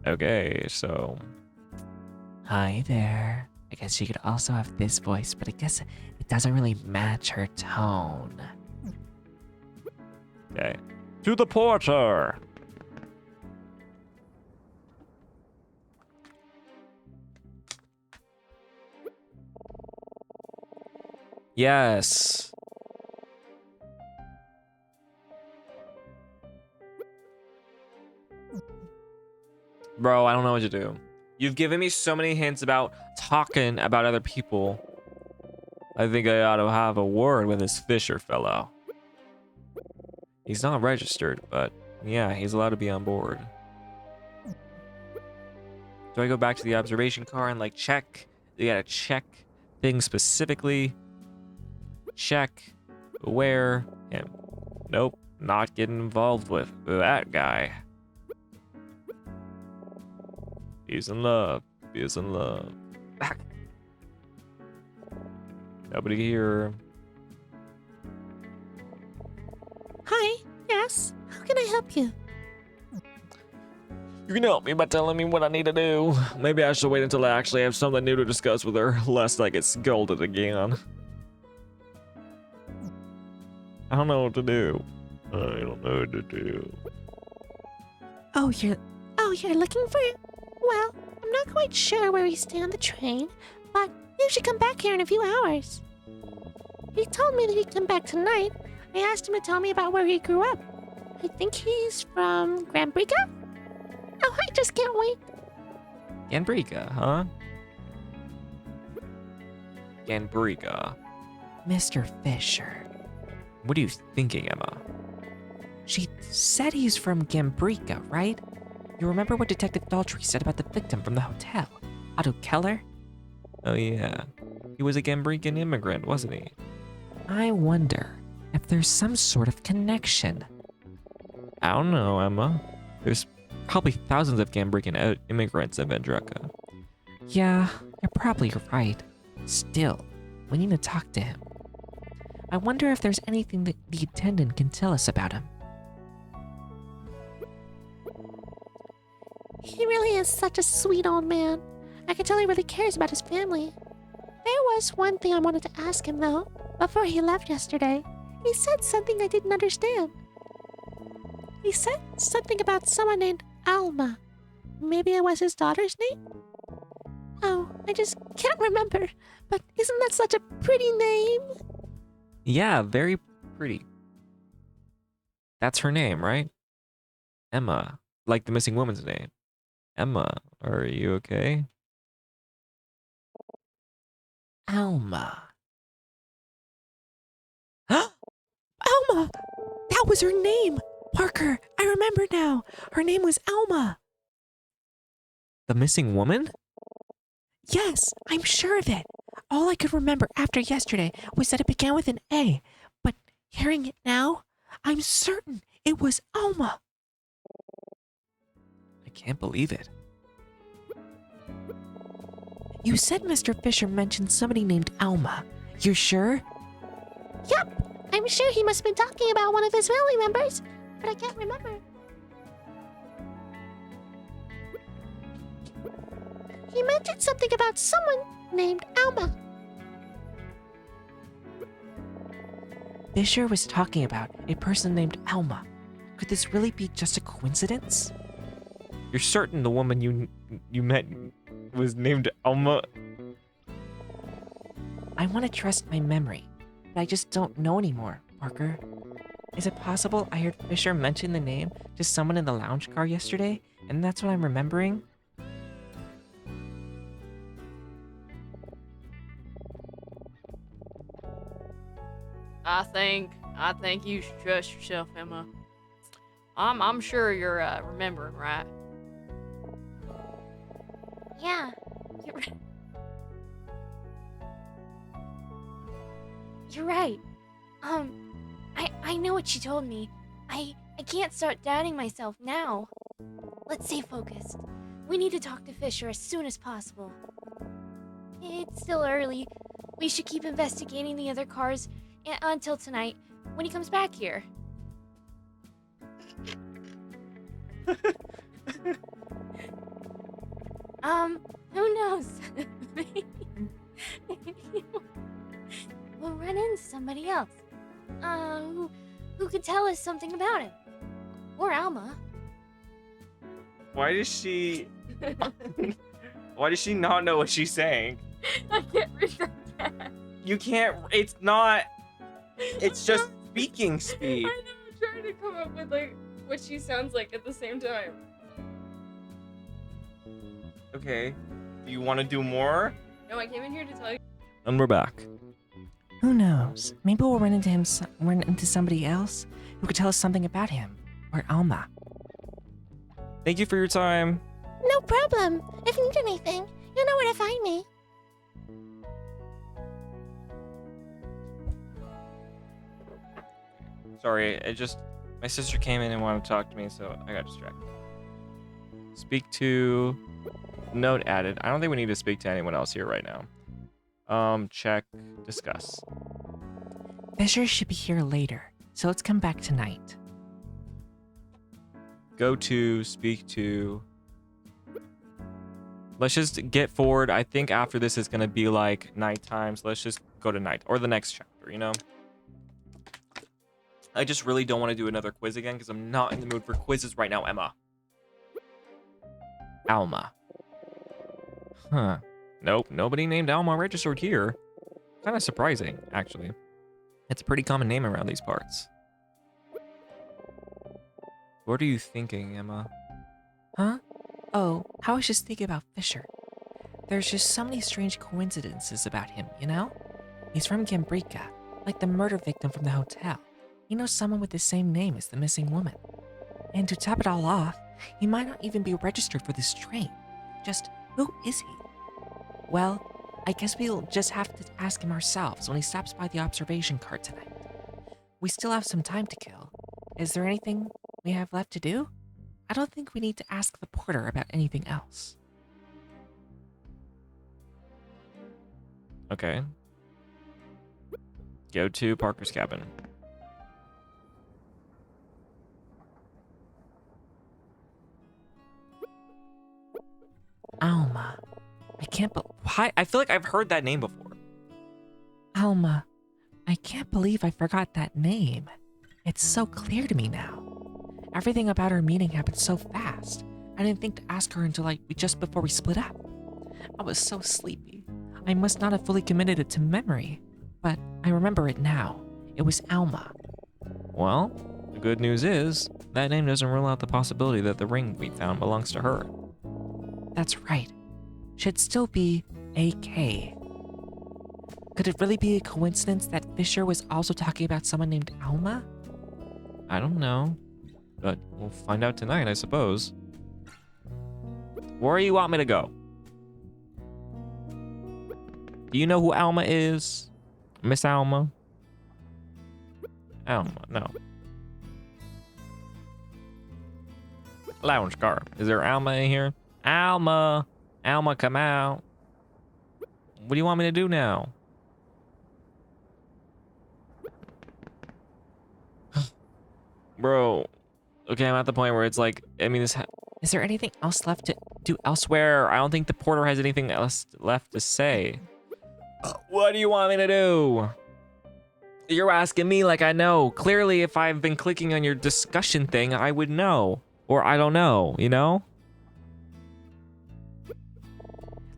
Okay, so Hi there. I guess she could also have this voice, but I guess it doesn't really match her tone. okay. To the porter. Yes. Bro, I don't know what to do. You've given me so many hints about talking about other people. I think I ought to have a word with this Fisher fellow. He's not registered, but yeah, he's allowed to be on board. Do I go back to the observation car and like check? You gotta check things specifically. Check where him. Nope, not getting involved with that guy. He's in love. He's in love. Nobody here. Hi. Yes. How can I help you? You can help me by telling me what I need to do. Maybe I should wait until I actually have something new to discuss with her, lest I get scolded again. I don't know what to do. I don't know what to do. Oh, you're looking for it? Well, I'm not quite sure where we stay on the train, but you should come back here in a few hours. He told me that he'd come back tonight. I asked him to tell me about where he grew up. I think he's from Grambrica? Oh, I just can't wait. Ganbrica, huh? Ganbrica. Mr. Fisher. What are you thinking, Emma? She said he's from Gambrica, right? You remember what Detective Daltrey said about the victim from the hotel? Otto Keller? Oh yeah. He was a Gambrican immigrant, wasn't he? I wonder if there's some sort of connection. I don't know, Emma. There's probably thousands of Gambrican immigrants in Vendreka. Yeah, you're probably right. Still, we need to talk to him. I wonder if there's anything that the attendant can tell us about him. He really is such a sweet old man. I can tell he really cares about his family. There was one thing I wanted to ask him, though, before he left yesterday. He said something I didn't understand. He said something about someone named Alma. Maybe it was his daughter's name? Oh, I just can't remember. But isn't that such a pretty name? Yeah, very pretty. That's her name, right? Emma. Like the missing woman's name. Emma, are you okay? Alma. Alma! That was her name! Parker, I remember now. Her name was Alma. The missing woman? Yes, I'm sure of it. All I could remember after yesterday was that it began with an A. But hearing it now, I'm certain it was Alma. I can't believe it. You said Mr. Fisher mentioned somebody named Alma. You're sure? Yup. I'm sure he must have been talking about one of his family members, but I can't remember. He mentioned something about someone named Alma. Fisher was talking about a person named Alma. Could this really be just a coincidence? You're certain the woman you met was named Alma? I want to trust my memory, but I just don't know anymore, Parker. Is it possible I heard Fisher mention the name to someone in the lounge car yesterday, and that's what I'm remembering? I think you should trust yourself, Emma. I'm sure you're remembering, right? Yeah, you're right. You're right. I know what you told me. I can't start doubting myself now. Let's stay focused. We need to talk to Fisher as soon as possible. It's still early. We should keep investigating the other cars until tonight when he comes back here. Who knows? Maybe we'll run into somebody else. Who could tell us something about him? Or Alma. Why does she... Why does she not know what she's saying? I can't read that. You can't... It's not... It's just speaking speed. I know, I'm trying to come up with like what she sounds like at the same time. Okay. Do you want to do more? No, I came in here to tell you. And we're back. Who knows? Maybe we'll run into somebody else who could tell us something about him, or Alma. Thank you for your time. No problem. If you need anything, you know where to find me. Sorry, it just... My sister came in and wanted to talk to me, so I got distracted. Speak to... Note added. I don't think we need to speak to anyone else here right now. Check. Discuss. Fisher should be here later, so let's come back tonight. Go to, speak to... Let's just get forward. I think after this is going to be like nighttime, so let's just go to night. Or the next chapter, you know? I just really don't want to do another quiz again because I'm not in the mood for quizzes right now, Emma. Alma. Huh. Nope, nobody named Alma registered here. Kind of surprising, actually. It's a pretty common name around these parts. What are you thinking, Emma? Huh? Oh, I was just thinking about Fisher. There's just so many strange coincidences about him, you know? He's from Gambrika, like the murder victim from the hotel. He knows someone with the same name as the missing woman. And to top it all off, he might not even be registered for this train. Just, who is he? Well, I guess we'll just have to ask him ourselves when he stops by the observation car tonight. We still have some time to kill. Is there anything we have left to do? I don't think we need to ask the porter about anything else. Okay. Go to Parker's cabin. Alma. I can't Hi, I feel like I've heard that name before. Alma. I can't believe I forgot that name. It's so clear to me now. Everything about our meeting happened so fast. I didn't think to ask her until just before we split up. I was so sleepy. I must not have fully committed it to memory. But I remember it now. It was Alma. Well, the good news is, that name doesn't rule out the possibility that the ring we found belongs to her. That's right. Should still be AK. Could it really be a coincidence that Fisher was also talking about someone named Alma? I don't know. But we'll find out tonight, I suppose. Where do you want me to go? Do you know who Alma is? Miss Alma? Alma, no. Lounge car. Is there Alma in here? Alma! Alma, come out. What do you want me to do now? Bro. Okay, I'm at the point where it's like, I mean, Is there anything else left to do elsewhere. I don't think the porter has anything else left to say. What do you want me to do? You're asking me like I know. Clearly, if I've been clicking on your discussion thing, I would know. Or I don't know, you know?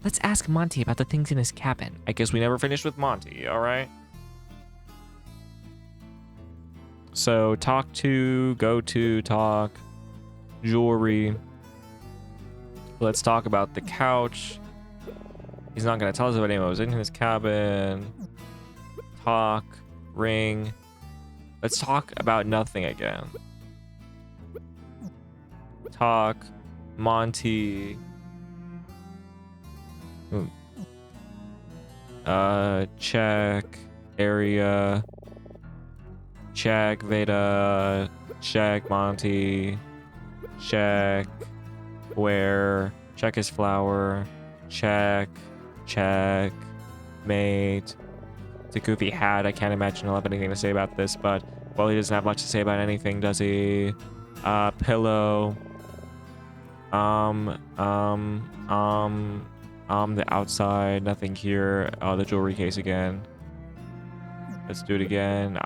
Let's ask Monty about the things in his cabin. I guess we never finished with Monty, all right? So, talk to, go to, talk, jewelry. Let's talk about the couch. He's not gonna tell us about anyone who was in his cabin. Talk, ring. Let's talk about nothing again. Talk, Monty. Ooh. Check, area. Check, Veda. Check, Monty. Check, where. Check his flower. Check, mate. It's a goofy hat. I can't imagine he'll have anything to say about this, but, well, he doesn't have much to say about anything, does he? Pillow. The outside, nothing here. Oh, the jewelry case again. Let's do it again.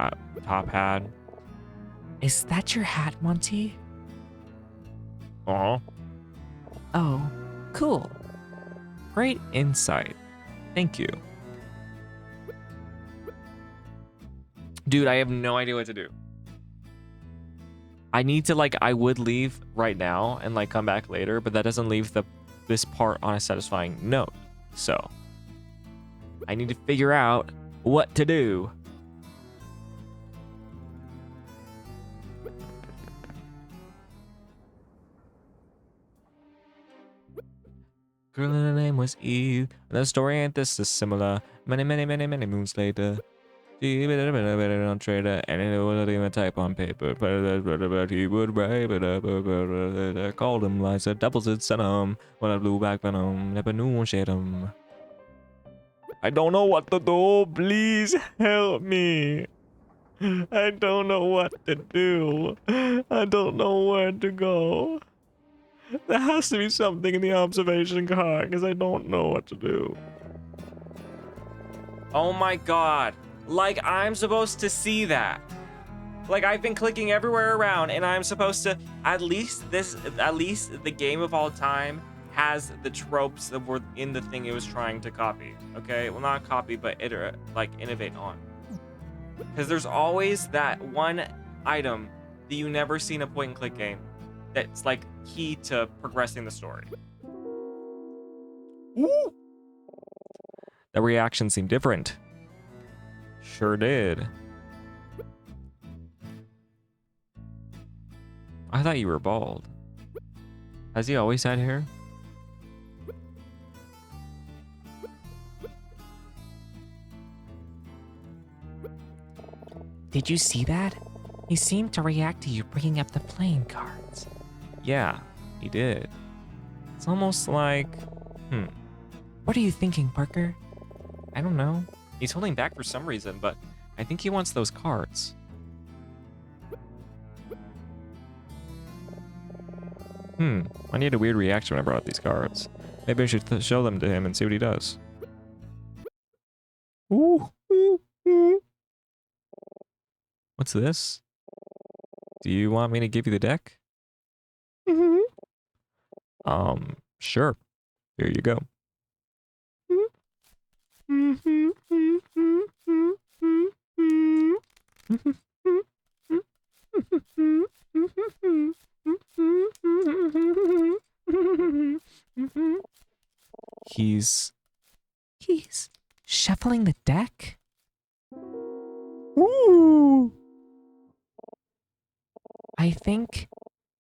Top hat. Is that your hat, Monty? Uh-huh. Oh, cool. Great insight. Thank you. Dude, I have no idea what to do. I need to, I would leave right now and, come back later, but that doesn't leave this part on a satisfying note. So, I need to figure out what to do. Girl in her name was Eve. And the story ain't this dissimilar. Many moons later. She on trader, and it wasn't even type on paper. But he would write it up. I called him lies, doubles it, sent him. When I blew back venom, never knew one shade him. I don't know what to do. Please help me. I don't know what to do. I don't know where to go. There has to be something in the observation car, because I don't know what to do. Oh my god. I'm supposed to see that. I've been clicking everywhere around, and I'm supposed to... At least the game of all time has the tropes that were in the thing it was trying to copy. Okay? Well, not copy, but innovate on. Because there's always that one item that you never see in a point-and-click game that's key to progressing the story. Woo! The reaction seemed different. Sure did. I thought you were bald. Has he always had hair? Did you see that? He seemed to react to you bringing up the playing cards. Yeah, he did. It's almost like... What are you thinking, Parker? I don't know. He's holding back for some reason, but I think he wants those cards. I need a weird reaction when I brought up these cards. Maybe I should show them to him and see what he does. Ooh. What's this? Do you want me to give you the deck? Mm-hmm. Sure. Here you go. Mm-hmm. He's He's shuffling the deck? I think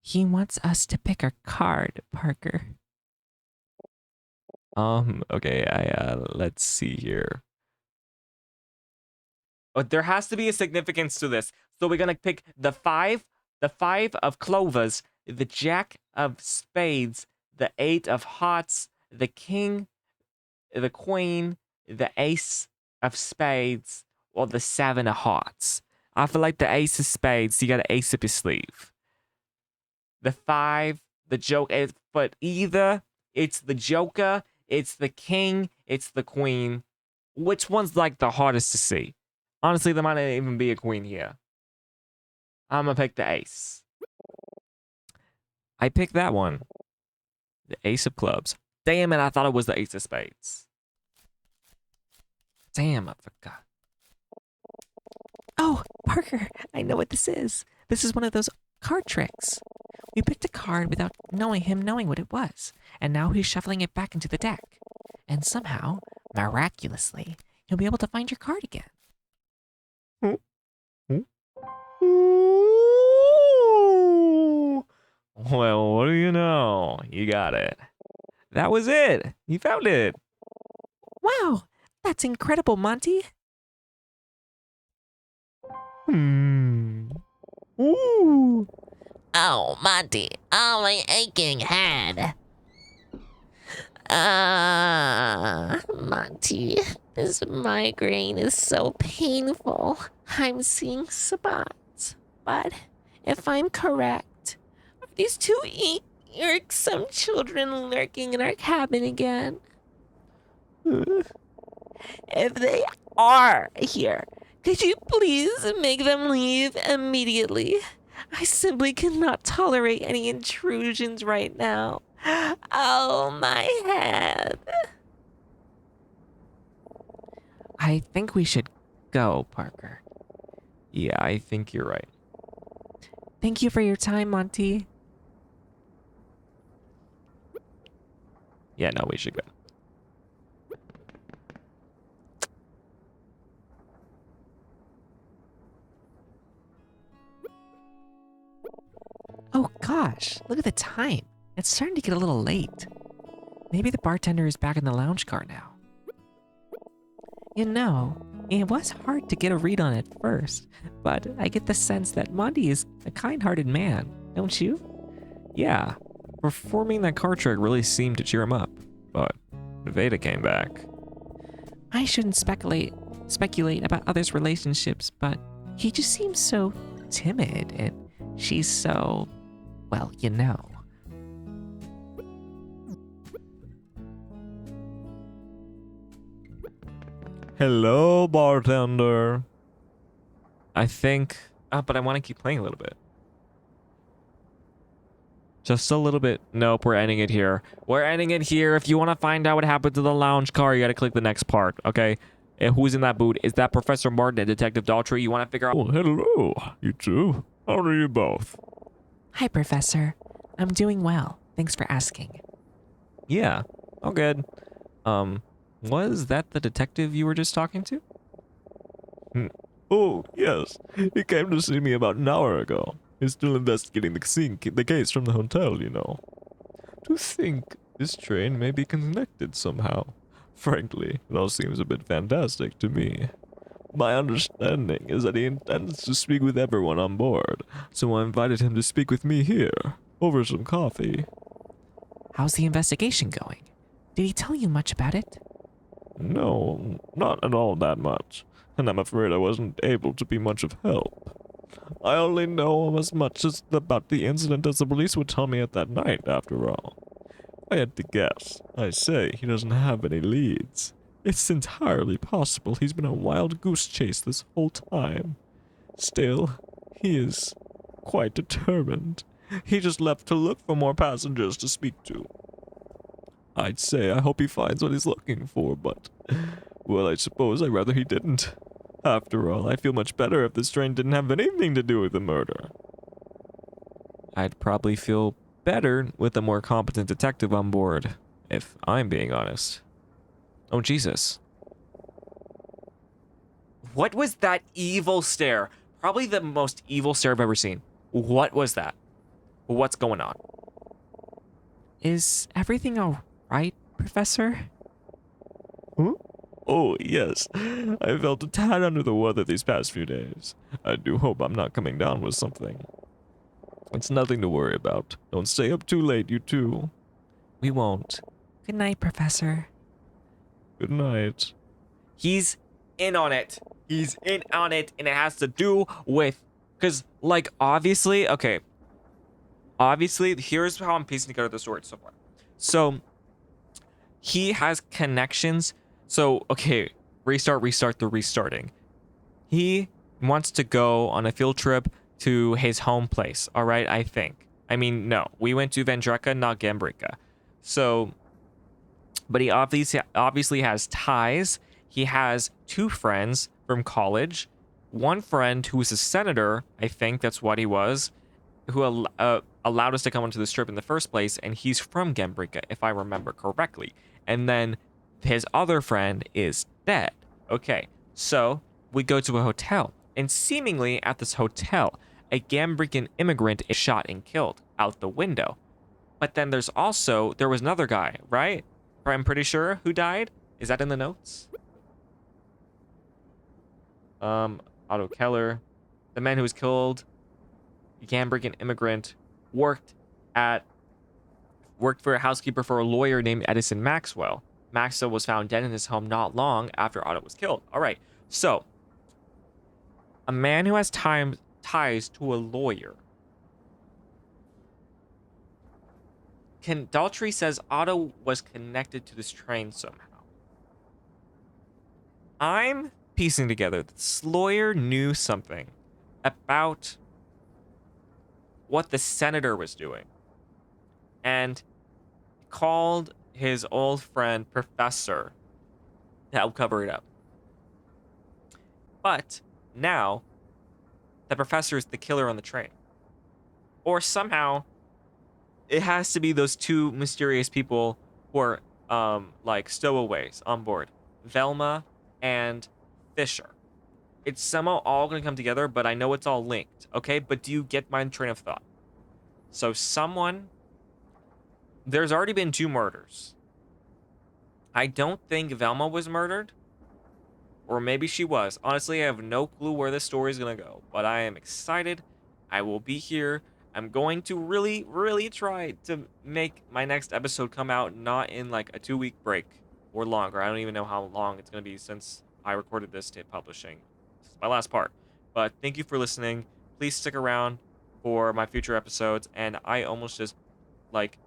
he wants us to pick a card, Parker. okay, let's see here. But there has to be a significance to this. So we're gonna pick the five of clovers, the jack of spades, the 8 of hearts, the king, the queen, the ace of spades, or the 7 of hearts. I feel like the ace of spades, you got an ace up your sleeve. The 5, the joke, but either it's the joker, it's the king, it's the queen. Which one's like the hardest to see? Honestly, there might not even be a queen here. I'm gonna pick the ace. I picked that one. The ace of clubs. Damn it, I thought it was the ace of spades. Damn, I forgot. Oh, Parker, I know what this is. This is one of those card tricks. We picked a card without him knowing what it was, and now he's shuffling it back into the deck. And somehow, miraculously, you'll be able to find your card again. Well, what do you know? You got it. That was it. You found it. Wow, that's incredible, Monty. Ooh. Oh, Monty. Oh, my aching head. Monty, this migraine is so painful. I'm seeing spots. But if I'm correct, are these two irksome children lurking in our cabin again? If they are here, could you please make them leave immediately? I simply cannot tolerate any intrusions right now. Oh, my head. I think we should go, Parker. Yeah, I think you're right. Thank you for your time, Monty. Yeah, no, we should go. Oh gosh, look at the time. It's starting to get a little late. Maybe the bartender is back in the lounge car now. You know, it was hard to get a read on at first, but I get the sense that Monty is a kind-hearted man, don't you? Yeah, performing that card trick really seemed to cheer him up. But Veda came back. I shouldn't speculate about others' relationships, but he just seems so timid and she's so, well, you know. Hello, bartender. I think, but I want to keep playing a little bit. Just a little bit. Nope, we're ending it here. We're ending it here. If you want to find out what happened to the lounge car, you got to click the next part, okay? And who's in that boot? Is that Professor Martin and Detective Daughtry? You want to figure out... Oh, hello, you two. How are you both? Hi, Professor. I'm doing well. Thanks for asking. Yeah, all good. Was that the detective you were just talking to? Oh, yes. He came to see me about an hour ago. He's still investigating the case from the hotel, you know. To think this train may be connected somehow. Frankly, it all seems a bit fantastic to me. My understanding is that he intends to speak with everyone on board, so I invited him to speak with me here, over some coffee. How's the investigation going? Did he tell you much about it? No, not at all that much, and I'm afraid I wasn't able to be much of help. I only know as much as about the incident as the police would tell me at that night, after all. I had to guess. I say he doesn't have any leads. It's entirely possible he's been a wild goose chase this whole time. Still, he is quite determined. He just left to look for more passengers to speak to. I'd say I hope he finds what he's looking for, but, well, I suppose I'd rather he didn't. After all, I feel much better if this train didn't have anything to do with the murder. I'd probably feel better with a more competent detective on board, if I'm being honest. Oh, Jesus. What was that evil stare? Probably the most evil stare I've ever seen. What was that? What's going on? Is everything alright, Professor? Oh, yes. I felt a tad under the weather these past few days. I do hope I'm not coming down with something. It's nothing to worry about. Don't stay up too late, you two. We won't. Good night, Professor. Good night. He's in on it. He's in on it, and it has to do with, because, like, obviously, okay. Obviously, here's how I'm piecing together the story so far. So, he has connections. So, okay, restart the restarting. He wants to go on a field trip to his home place, all right, I think. I mean, no, we went to Vendreka, not Gambrica. So, but he obviously has ties. He has two friends from college. One friend who was a senator, I think that's what he was, who allowed us to come onto this trip in the first place, and he's from Gambrica, if I remember correctly. And then his other friend is dead. Okay, so we go to a hotel, and seemingly at this hotel, a Gambrican immigrant is shot and killed out the window. But then there was another guy, right? I'm pretty sure, who died. Is that in the notes? Otto Keller, the man who was killed, the Gambrican immigrant, worked for a housekeeper for a lawyer named Edison Maxwell. Maxwell was found dead in his home not long after Otto was killed. All right, so a man who has ties to a lawyer. Daltrey says Otto was connected to this train somehow. I'm piecing together that this lawyer knew something about what the senator was doing and called his old friend Professor to help cover it up. But now the professor is the killer on the train. Or somehow it has to be those two mysterious people who are like stowaways on board, Velma and Fisher. It's somehow all going to come together, but I know it's all linked, okay? But do you get my train of thought? So there's already been 2 murders. I don't think Velma was murdered, or maybe she was. Honestly, I have no clue where this story is going to go, but I am excited. I will be here. I'm going to really, really try to make my next episode come out not in like a 2-week break or longer. I don't even know how long it's going to be since I recorded this to publishing. This is my last part. But thank you for listening. Please stick around for my future episodes. And I almost just like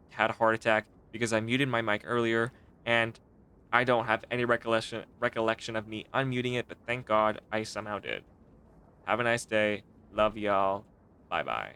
had a heart attack because I muted my mic earlier and I don't have any recollection of me unmuting it, but thank God I somehow did. Have a nice day. Love y'all. Bye-bye.